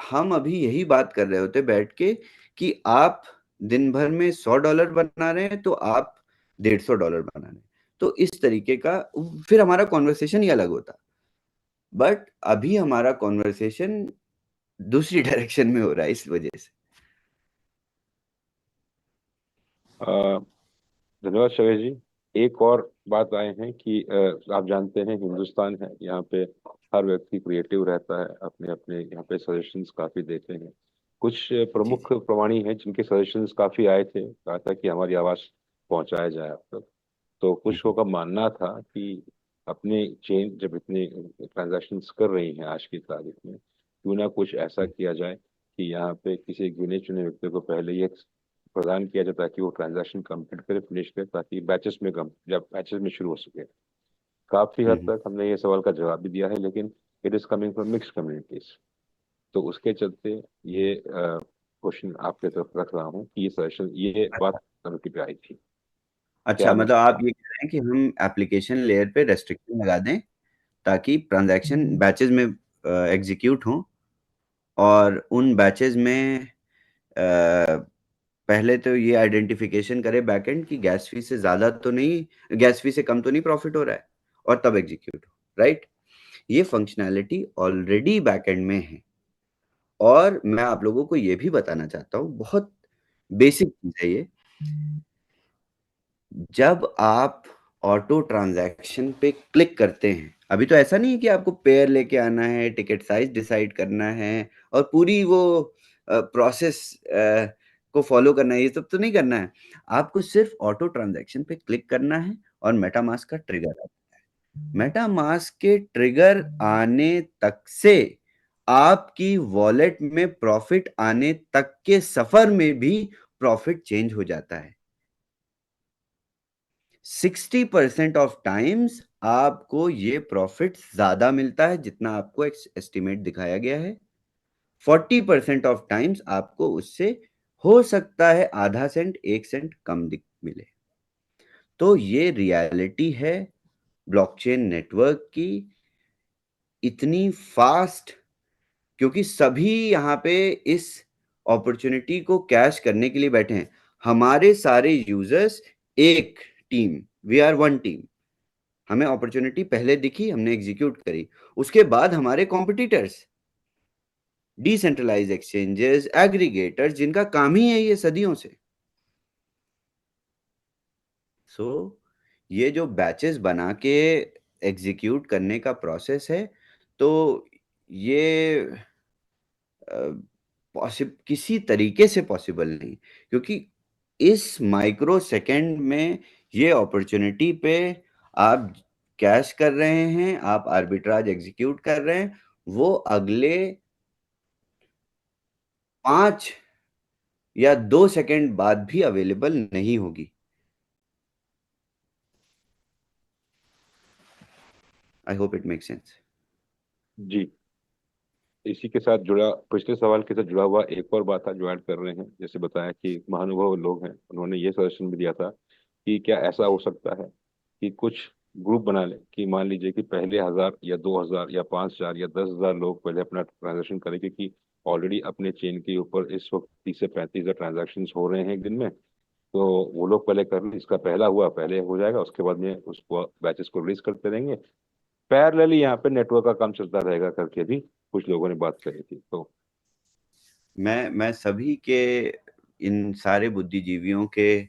हम अभी यही बात कर रहे होते बैठ के कि आप दिन भर में $100 बना रहे हैं तो आप $150 बना रहे हैं, तो इस तरीके का फिर हमारा कॉन्वर्सेशन ही अलग होता। बट अभी हमारा कॉन्वर्सेशन दूसरी डायरेक्शन में हो रहा है इस वजह से। धन्यवाद शवेश जी। एक और बात आए हैं कि आप जानते हैं हिंदुस्तान है, यहाँ पे हर व्यक्ति क्रिएटिव रहता है, अपने अपने यहाँ पे सजेशंस काफी देते हैं। कुछ प्रमुख प्रमाणी हैं जिनके सजेशंस काफी आए थे, कहा था कि हमारी आवाज पहुंचाया जाए आप तक। तो कुछ लोगों का मानना था कि अपने चेन जब इतने ट्रांजैक्शंस कर रही हैं आज की तारीख में, क्यों ना कुछ ऐसा किया जाए कि यहाँ पे किसी गिने चुने व्यक्ति को पहले ये प्रदान किया जाए ताकि वो ट्रांजैक्शन कंप्लीट करे, फिनिश करे, ताकि बैचेस में कम जब बैचेस में शुरू हो सके। काफी हद तक हमने ये सवाल का जवाब भी दिया है, लेकिन it is coming from mix communities. तो उसके चलते ये क्वेश्चन आपके तरफ रख रहा हूँ कि ये सजेशन, ये बात कमिटी पे आई थी। अच्छा, क्या मतलब आप ये कह रहे हैं कि हम एप्लीकेशन लेयर पे रेस्ट्रिक्शन लगा दें ताकि ट्रांजैक्शन बैचेस में एग्जीक्यूट हों, और उन बैचेस में पहले तो ये आइडेंटिफिकेशन करे बैकएंड की गैस फी से ज्यादा तो नहीं, गैस फी से कम तो नहीं प्रॉफिट हो रहा है, और तब एग्जीक्यूट हो, राइट। ये फंक्शनैलिटी ऑलरेडी बैकएंड में है। और मैं आप लोगों को ये भी बताना चाहता हूँ, बहुत बेसिक चीज है ये। जब आप ऑटो ट्रांजैक्शन पे क्लिक करते हैं, अभी तो ऐसा नहीं है कि आपको पेयर लेके आना है, टिकट साइज डिसाइड करना है और पूरी वो प्रोसेस को फॉलो करना है, ये सब तो नहीं करना है। आपको सिर्फ ऑटो ट्रांजैक्शन पे क्लिक करना है और मेटामास्क का ट्रिगर आता है। मेटामास्क के ट्रिगर आने तक से आपकी वॉलेट में प्रॉफिट आने तक के सफर में भी प्रॉफिट चेंज हो जाता है। 60% ऑफ टाइम्स आपको ये प्रॉफिट ज्यादा मिलता है जितना आपको एस्टिमेट दिखाया गया है। 40% ऑफ टाइम्स आपको उससे हो सकता है आधा सेंट 1 सेंट कम मिले। तो ये रियलिटी है ब्लॉकचेन नेटवर्क की, इतनी फास्ट, क्योंकि सभी यहाँ पे इस अपॉर्चुनिटी को कैश करने के लिए बैठे हैं। हमारे सारे यूजर्स एक team, we are one team. हमें अपॉर्चुनिटी पहले दिखी, हमने एग्जीक्यूट करी। उसके बाद हमारे कॉम्पिटिटर्स, डिसेंट्रलाइज एक्सचेंजेस, एग्रीगेटर्स, जिनका काम ही है ये सदियों से। ये जो बैचेस बना के एग्जीक्यूट करने का प्रोसेस है, तो ये किसी तरीके से पॉसिबल नहीं, क्योंकि इस माइक्रो सेकेंड में ये अपॉर्चुनिटी पे आप कैश कर रहे हैं, आप आर्बिट्राज एग्जीक्यूट कर रहे हैं, वो अगले 5 या 2 सेकेंड बाद भी अवेलेबल नहीं होगी। I hope it make sense. जी, इसी के साथ जुड़ा, पिछले सवाल के साथ जुड़ा हुआ एक और बात था जो ऐड कर रहे हैं। जैसे बताया कि महानुभाव लोग हैं, उन्होंने ये सजेशन भी दिया था कि क्या ऐसा हो सकता है कि कुछ ग्रुप बना ले, कि मान लीजिए कि पहले 1000 या 2000 या 5000 या 10,000 लोग पहले अपना ट्रांजेक्शन करें, क्योंकि ऑलरेडी अपने चेन के ऊपर इस वक्त 30 से 35 ट्रांजेक्शन हो रहे हैं एक दिन में। तो वो लोग पहले कर लें, इसका पहला हुआ पहले हो जाएगा, उसके बाद में उसको बैचेस को रिलीज करते रहेंगे। पैरेलली यहाँ पे नेटवर्क का काम चलता रहेगा करके भी कुछ लोगों ने बात कही थी। तो मैं सभी के, इन सारे बुद्धिजीवियों के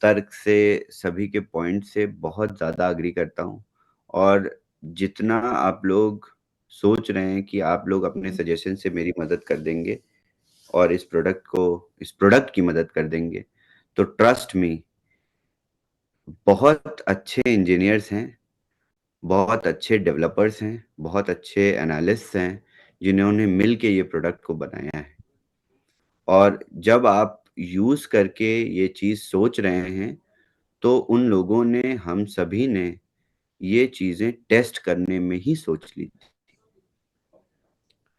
तर्क से, सभी के पॉइंट से बहुत ज़्यादा अग्री करता हूँ। और जितना आप लोग सोच रहे हैं कि आप लोग अपने सजेशन से मेरी मदद कर देंगे और इस प्रोडक्ट की मदद कर देंगे, तो ट्रस्ट मी, बहुत अच्छे इंजीनियर्स हैं, बहुत अच्छे डेवलपर्स हैं, बहुत अच्छे एनालिस्ट्स हैं जिन्होंने मिल के ये प्रोडक्ट को बनाया है। और जब आप यूज़ करके ये चीज़ सोच रहे हैं, तो उन लोगों ने, हम सभी ने ये चीज़ें टेस्ट करने में ही सोच ली थी।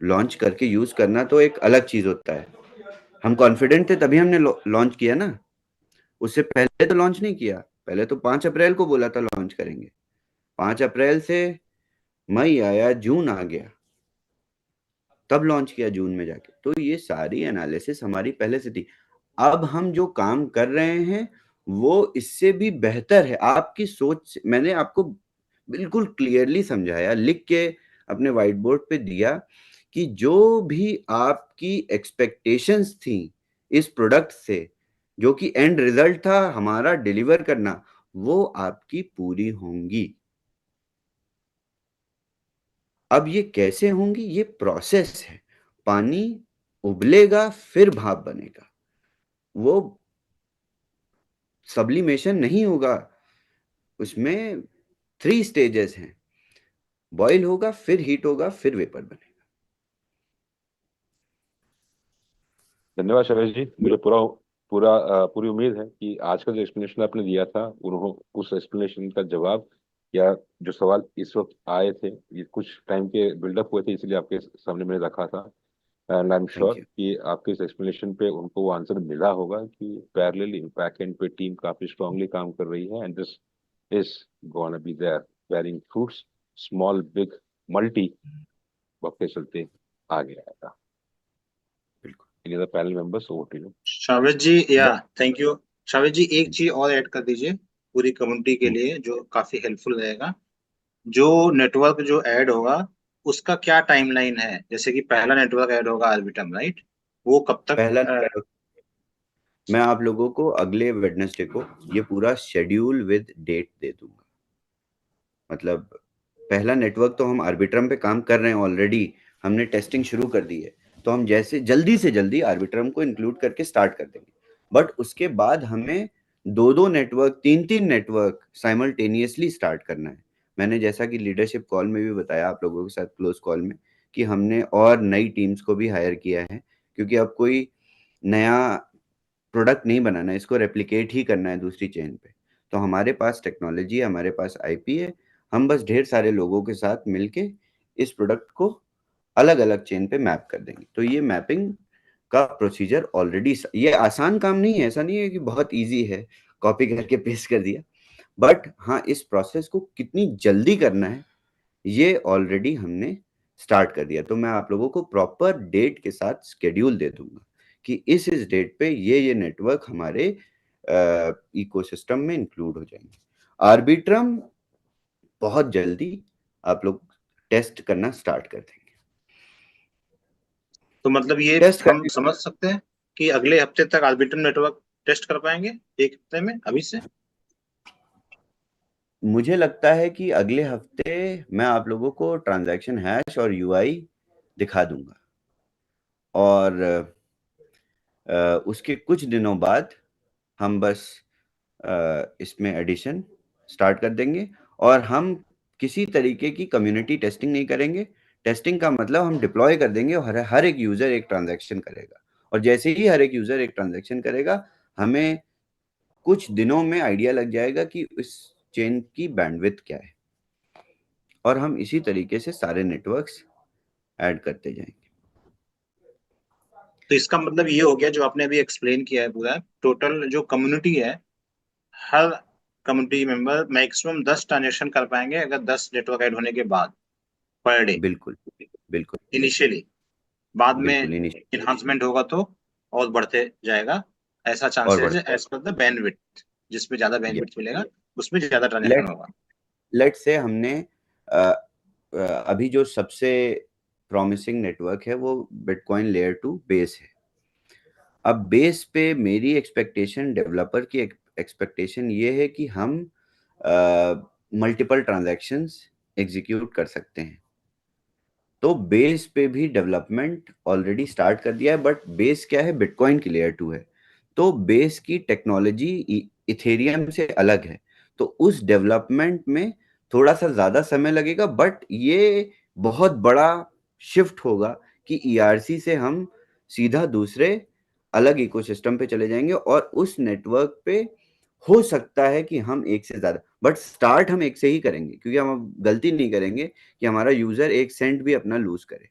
लॉन्च करके यूज़ करना तो एक अलग चीज़ होता है। हम कॉन्फिडेंट थे तभी हमने लॉन्च किया ना, उससे पहले तो लॉन्च नहीं किया। पहले तो 5 अप्रैल को बोला था लॉन्च करेंगे, 5 अप्रैल से मई आया, जून आ गया, तब लॉन्च किया जून में जाके। तो ये सारी एनालिसिस हमारी पहले से थी। अब हम जो काम कर रहे हैं वो इससे भी बेहतर है। आपकी सोच से मैंने आपको बिल्कुल क्लियरली समझाया, लिख के अपने व्हाइट बोर्ड पे दिया कि जो भी आपकी एक्सपेक्टेशंस थी इस प्रोडक्ट से, जो कि एंड रिजल्ट था हमारा डिलीवर करना, वो आपकी पूरी होंगी। अब ये कैसे होंगी? ये प्रोसेस है। पानी उबलेगा फिर भाप बनेगा, वो सब्लिमेशन नहीं होगा। उसमें 3 स्टेजेस हैं, बॉईल होगा, फिर हीट होगा, फिर वेपर बनेगा। धन्यवाद शैलेश जी। मुझे पूरी उम्मीद है कि आज का जो एक्सप्लेनेशन आपने दिया था, उस एक्सप्लेनेशन का जवाब, या जो सवाल इस वक्त आए थे, ये कुछ टाइम के बिल्डअप हुए थे, इसलिए आपके सामने मैंने रखा था। And I am sure thank you. कि आपके इस एक्सप्लेनेशन पे उनको वो आंसर मिला होगा कि पैरेलली बैक एंड पे टीम काफी स्ट्रांगली काम कर रही है, and this is gonna be there bearing fruits, small big multi, बढ़ते चलते आगे आएगा। Any other panel members, over to you. शावेद जी, या थैंक यू। शावेद जी, एक चीज और ऐड कर दीजिए पूरी कम्युनिटी के लिए जो काफी हेल्पफुल रहेगा। जो नेटवर्क जो ऐड होगा उसका क्या टाइमलाइन है? जैसे कि पहला नेटवर्क ऐड होगा आर्बिटम, राइट? वो कब तक? पहला मैं आप लोगों को अगले वेडनेसडे को ये पूरा शेड्यूल विद डेट दे दूंगा। मतलब पहला नेटवर्क तो हम आर्बिट्रम पे काम कर रहे हैं ऑलरेडी, हमने टेस्टिंग शुरू कर दी है, तो हम जैसे जल्दी से जल्दी आर्बिट्रम को इंक्लूड करके स्टार्ट कर देंगे। बट उसके बाद हमें 2-2 नेटवर्क, 3-3 नेटवर्क साइमल्टेनियसली स्टार्ट करना है। मैंने जैसा कि लीडरशिप कॉल में भी बताया आप लोगों के साथ, क्लोज कॉल में, कि हमने और नई टीम्स को भी हायर किया है, क्योंकि अब कोई नया प्रोडक्ट नहीं बनाना है, इसको रेप्लिकेट ही करना है दूसरी चेन पे। तो हमारे पास टेक्नोलॉजी है, हमारे पास आईपी है, हम बस ढेर सारे लोगों के साथ मिलके इस प्रोडक्ट को अलग अलग चेन पे मैप कर देंगे। तो ये मैपिंग का प्रोसीजर ऑलरेडी, ये आसान काम नहीं है, ऐसा नहीं है कि बहुत इजी है कॉपी करके पेस्ट कर दिया, बट हाँ, इस प्रोसेस को कितनी जल्दी करना है ये ऑलरेडी हमने स्टार्ट कर दिया। तो मैं आप लोगों को प्रॉपर डेट के साथ स्केड्यूल दे दूंगा कि इस डेट पे ये नेटवर्क हमारे इकोसिस्टम में इंक्लूड हो जाएंगे। आर्बिट्रम बहुत जल्दी आप लोग टेस्ट करना स्टार्ट कर देंगे। तो मतलब ये टेस्ट हम करने समझ सकते हैं कि अगले हफ्ते तक आर्बिट्रम नेटवर्क टेस्ट कर पाएंगे, एक हफ्ते में अभी से? मुझे लगता है कि अगले हफ्ते मैं आप लोगों को ट्रांजैक्शन हैश और यूआई दिखा दूंगा, और उसके कुछ दिनों बाद हम बस इसमें एडिशन स्टार्ट कर देंगे, और हम किसी तरीके की कम्युनिटी टेस्टिंग नहीं करेंगे। टेस्टिंग का मतलब हम डिप्लॉय कर देंगे और हर एक यूजर एक ट्रांजैक्शन करेगा, और जैसे ही हर एक यूजर एक ट्रांजैक्शन करेगा, हमें कुछ दिनों में आइडिया लग जाएगा कि इस चेन की बैंडविड्थ क्या है, और हम इसी तरीके से सारे नेटवर्क्स ऐड करते जाएंगे। तो इसका मतलब ये हो गया जो आपने अभी एक्सप्लेन किया है पूरा, टोटल जो कम्युनिटी है, हर कम्युनिटी मेंबर मैक्सिमम 10 ट्रांजेक्शन कर पाएंगे अगर 10 नेटवर्क ऐड होने के बाद, पर डे बिल्कुल बिल्कुल इनिशियली। बाद में बिल्कुल इनिशियल इन्हांसमेंट होगा तो और बढ़ते जाएगा, ऐसा और चांसेस है बढ़ते एज पर द बैंडविड्थ, जिसमें ज्यादा जाएंगे। बैंडविड्थ मिलेगा उसमें ज्यादा ट्रांजेक्शन होगा। लेट से हमने अभी जो सबसे प्रॉमिसिंग नेटवर्क है वो बिटकॉइन लेयर 2 बेस है। अब बेस पे मेरी एक्सपेक्टेशन, डेवलपर की एक्सपेक्टेशन ये है कि हम मल्टीपल ट्रांजैक्शंस एग्जीक्यूट कर सकते हैं। तो बेस पे भी डेवलपमेंट ऑलरेडी स्टार्ट कर दिया है, बट बेस क्या है, बिटकॉइन की लेयर 2 है, तो बेस की टेक्नोलॉजी इथेरियम से अलग है, तो उस डेवलपमेंट में थोड़ा सा ज्यादा समय लगेगा, बट ये बहुत बड़ा शिफ्ट होगा कि ईआरसी से हम सीधा दूसरे अलग इकोसिस्टम पे चले जाएंगे, और उस नेटवर्क पे हो सकता है कि हम एक से ज्यादा, बट स्टार्ट हम एक से ही करेंगे, क्योंकि हम अब गलती नहीं करेंगे कि हमारा यूजर एक सेंट भी अपना लूज करे।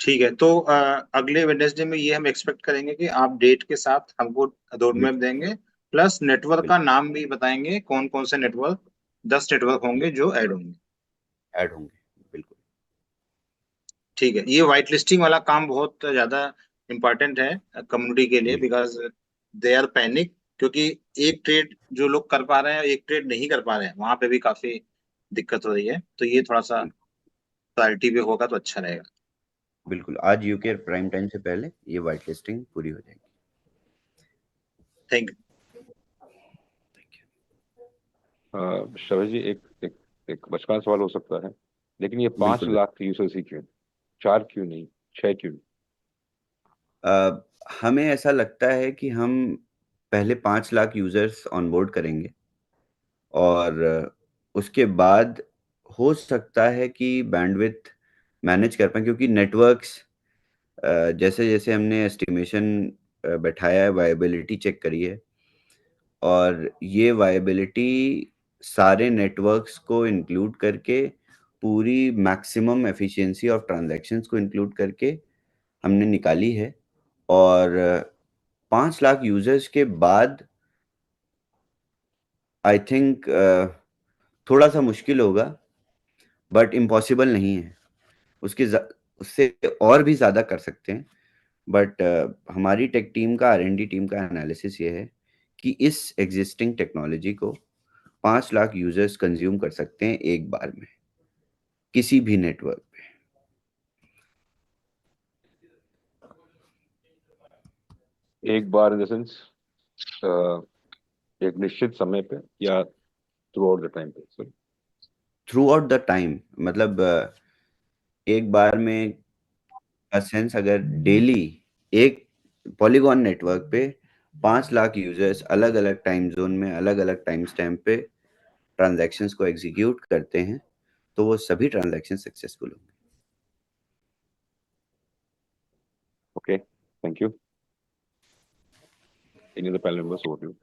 ठीक है, तो अगले वेडनेसडे में ये हम एक्सपेक्ट करेंगे कि आप डेट के साथ हमको रोड मैप देंगे, प्लस नेटवर्क का नाम भी बताएंगे, कौन कौन से नेटवर्क, 10 नेटवर्क होंगे जो ऐड होंगे। ऐड होंगे, बिल्कुल। ठीक है, ये व्हाइट लिस्टिंग वाला काम बहुत ज्यादा इंपॉर्टेंट है कम्युनिटी के लिए, बिल्कुल बिकॉज दे आर पैनिक, क्योंकि एक ट्रेड जो लोग कर पा रहे हैं एक ट्रेड नहीं कर पा रहे हैं, वहां पे भी काफी दिक्कत हो रही है, तो ये थोड़ा सा प्रायोरिटी पे होगा तो अच्छा रहेगा। बिल्कुल, आज यूके प्राइम टाइम से पहले ये व्हाइट लिस्टिंग पूरी हो जाएगी। Thank you. शवज जी, एक बचकाना सवाल हो सकता है, लेकिन ये 5 बिल्कुल। लाख यूजर्स ही क्यों, 4 क्यों नहीं, 6 क्यों? हमें ऐसा लगता है कि हम पहले 5 लाख यूजर्स ऑनबोर्ड करेंगे, और उसके बाद हो सकता है कि बैंडविड्थ मैनेज कर पाए, क्योंकि नेटवर्क्स जैसे जैसे हमने एस्टिमेशन बैठाया है, वायबिलिटी चेक करी है, और ये वायबिलिटी सारे नेटवर्क्स को इंक्लूड करके, पूरी मैक्सिमम एफिशिएंसी ऑफ ट्रांजैक्शंस को इंक्लूड करके हमने निकाली है, और 5 लाख यूजर्स के बाद आई थिंक थोड़ा सा मुश्किल होगा, बट इम्पॉसिबल नहीं है, उससे और भी ज़्यादा कर सकते हैं, बट हमारी टेक टीम का, R&D टीम का एनालिसिस ये है कि इस एग्जिस्टिंग टेक्नोलॉजी को 5 लाख यूजर्स कंज्यूम कर सकते हैं एक बार में किसी भी नेटवर्क पे। एक बार इन द सेंस एक निश्चित समय पे, या थ्रू आउट द टाइम पे? Sorry, through out the time मतलब एक बार में का सेंस, अगर डेली एक पॉलीगॉन नेटवर्क पे 5 लाख यूजर्स अलग अलग टाइम जोन में, अलग अलग टाइम स्टैम्प पे ट्रांजैक्शंस को एग्जीक्यूट करते हैं, तो वो सभी ट्रांजैक्शन सक्सेसफुल होंगे। Okay, thank you. Any other panel members? Over to you.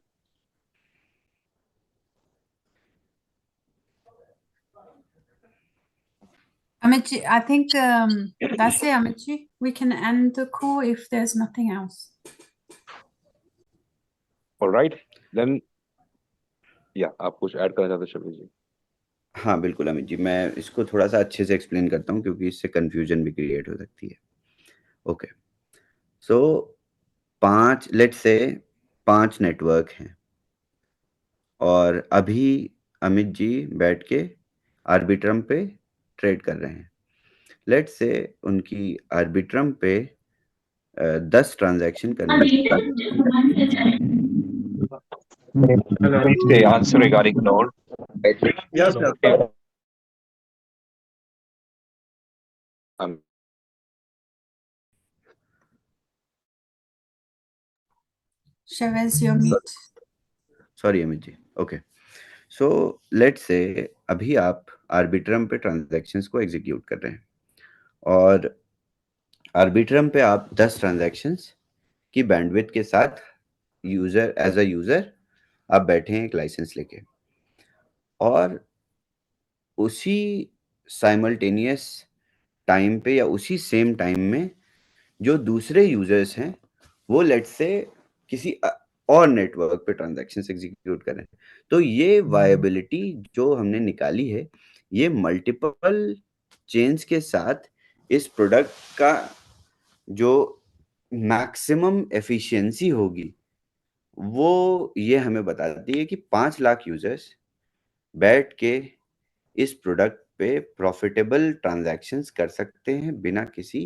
Amit ji, I think that's it, Amit ji. We can end the call if there's nothing else. All right, then, yeah, आप कुछ add करना चाहते हैं शबीर जी? हाँ बिल्कुल अमित जी, मैं इसको थोड़ा सा अच्छे से एक्सप्लेन करता हूँ, क्योंकि इससे कंफ्यूजन भी क्रिएट हो सकती है। ओके, सो 5 नेटवर्क हैं, और अभी अमित जी बैठ के आर्बिट्रम पे ट्रेड कर रहे हैं। लेट्स से उनकी आर्बिट्रम पे 10 ट्रांजैक्शन करने Please say answer regarding node. Yes, yes. Shabaz, you're mute. Sorry Amit ji, okay. So let's say अभी आप आर्बिट्रम पे ट्रांजैक्शंस को एग्जीक्यूट कर रहे हैं और आर्बिट्रम पे आप 10 ट्रांजैक्शंस की बैंडविड्थ के साथ यूजर एज अ यूजर आप बैठे हैं एक लाइसेंस लेके, और उसी साइमल्टेनियस टाइम पे या उसी सेम टाइम में जो दूसरे यूजर्स हैं वो लेट्स से किसी और नेटवर्क पे ट्रांजैक्शंस एग्जीक्यूट कर रहे हैं, तो ये वायबिलिटी जो हमने निकाली है ये मल्टीपल चेन्स के साथ इस प्रोडक्ट का जो मैक्सिमम एफिशिएंसी होगी वो ये हमें बताती है कि 5 लाख यूजर्स बैठ के इस प्रोडक्ट पे प्रॉफिटेबल ट्रांजैक्शंस कर सकते हैं बिना किसी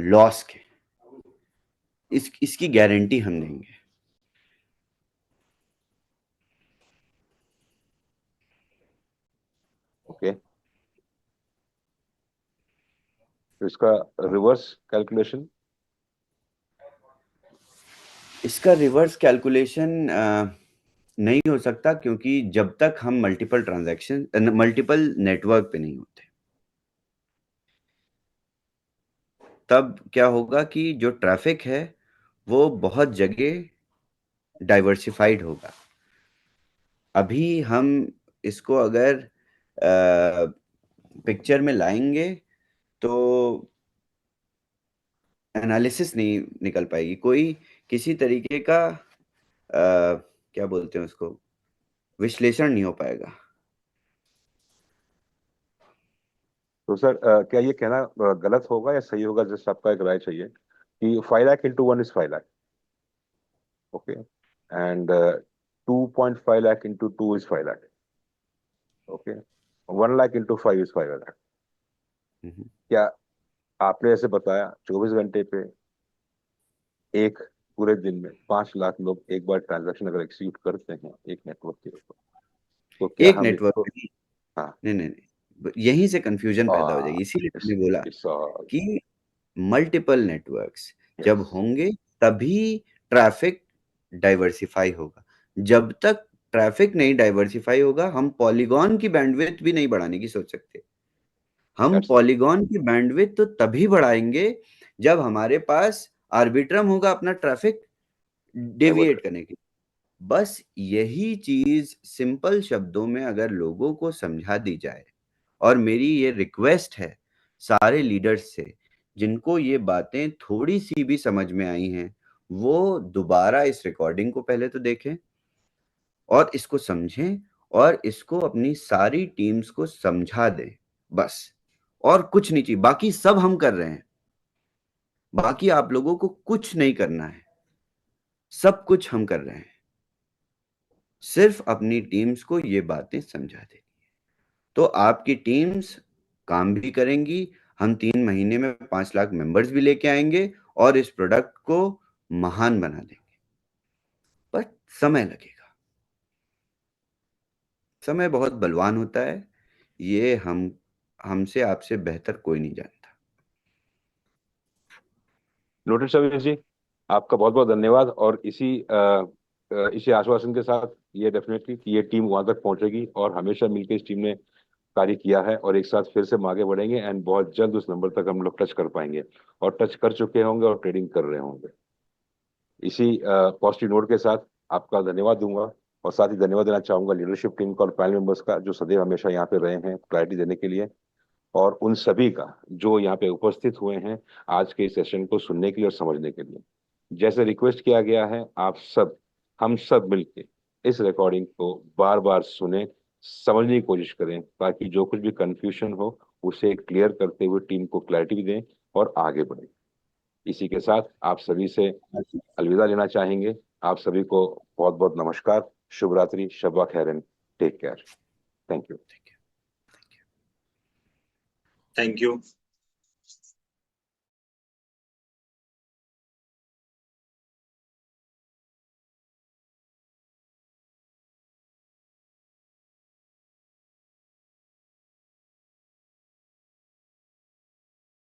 लॉस के। इसकी गारंटी हम देंगे। ओके, तो इसका रिवर्स कैलकुलेशन? इसका रिवर्स कैलकुलेशन नहीं हो सकता, क्योंकि जब तक हम मल्टीपल नेटवर्क पे नहीं होते तब क्या होगा कि जो ट्रैफिक है वो बहुत जगह डाइवर्सिफाइड होगा। अभी हम इसको अगर पिक्चर में लाएंगे तो एनालिसिस नहीं निकल पाएगी, कोई किसी तरीके का क्या बोलते हैं उसको, विश्लेषण नहीं हो पाएगा। तो सर क्या ये कहना गलत होगा या सही होगा? जस्ट आपका एक राय चाहिए कि 5 lakh into 1 is 5 lakh, okay, and 2.5 lakh into 2 is 5 lakh, okay, 1 lakh into 5 is 5 lakh. क्या आपने ऐसे बताया 24 घंटे पे एक पूरे दिन में 5 लाख लोग एक बार ट्रांजैक्शन अगर एक्सिक्यूट करते हैं एक नेटवर्क के ऊपर, तो क्या एक हम नेटवर्क इसको? नहीं, हाँ, नहीं, यहीं से कंफ्यूजन पैदा हो जाएगी, इसीलिए इस, मैंने बोला इस, कि मल्टीपल नेटवर्क्स जब yes, होंगे तभी ट्रैफिक डाइवर्सिफाई होगा। जब तक ट्रैफिक नहीं डाइवर्सिफाई होगा हम पॉलीगॉन की बैंडविड्थ भी नहीं बढ़ाने की सोच सकते। हम that's right. पॉलीगॉन की बैंडविड्थ तो तभी बढ़ाएंगे जब हमारे पास आर्बिट्रम होगा अपना ट्रैफिक डेविएट करने की। बस यही चीज सिंपल शब्दों में अगर लोगों को समझा दी जाए, और मेरी ये रिक्वेस्ट है सारे लीडर्स से जिनको ये बातें थोड़ी सी भी समझ में आई हैं, वो दोबारा इस रिकॉर्डिंग को पहले तो देखें और इसको समझें और इसको अपनी सारी टीम्स को समझा दें, बस और कुछ नहीं चाहिए। बाकी सब हम कर रहे हैं, बाकी आप लोगों को कुछ नहीं करना है, सब कुछ हम कर रहे हैं, सिर्फ अपनी टीम्स को ये बातें समझा देनी है। तो आपकी टीम्स काम भी करेंगी, हम 3 महीने में 5 लाख मेंबर्स भी लेके आएंगे और इस प्रोडक्ट को महान बना देंगे। पर समय लगेगा, समय बहुत बलवान होता है, ये हमसे आपसे बेहतर कोई नहीं जानता। नोटिस शबीर जी, आपका बहुत बहुत धन्यवाद। और इसी आश्वासन के साथ ये डेफिनेटली कि ये टीम वहां तक पहुंचेगी और हमेशा मिलकर इस टीम ने कार्य किया है और एक साथ फिर से हम आगे बढ़ेंगे एंड बहुत जल्द उस नंबर तक हम लोग टच कर पाएंगे और टच कर चुके होंगे और ट्रेडिंग कर रहे होंगे। इसी पॉजिटिव नोट के साथ आपका धन्यवाद दूंगा और साथ ही धन्यवाद देना चाहूंगा लीडरशिप टीम का और पैनल मेंबर्स का जो सदैव हमेशा यहाँ पे रहे हैं क्लैरिटी देने के लिए, और उन सभी का जो यहाँ पे उपस्थित हुए हैं आज के सेशन को सुनने के लिए और समझने के लिए। जैसे रिक्वेस्ट किया गया है, आप सब हम सब मिलके इस रिकॉर्डिंग को बार बार सुने, समझने की कोशिश करें ताकि जो कुछ भी कंफ्यूजन हो उसे क्लियर करते हुए टीम को क्लैरिटी भी दें और आगे बढ़ें। इसी के साथ आप सभी से अलविदा लेना चाहेंगे। आप सभी को बहुत बहुत नमस्कार, शुभ रात्रि, शब्बा खैर and take care. Thank you. Thank you.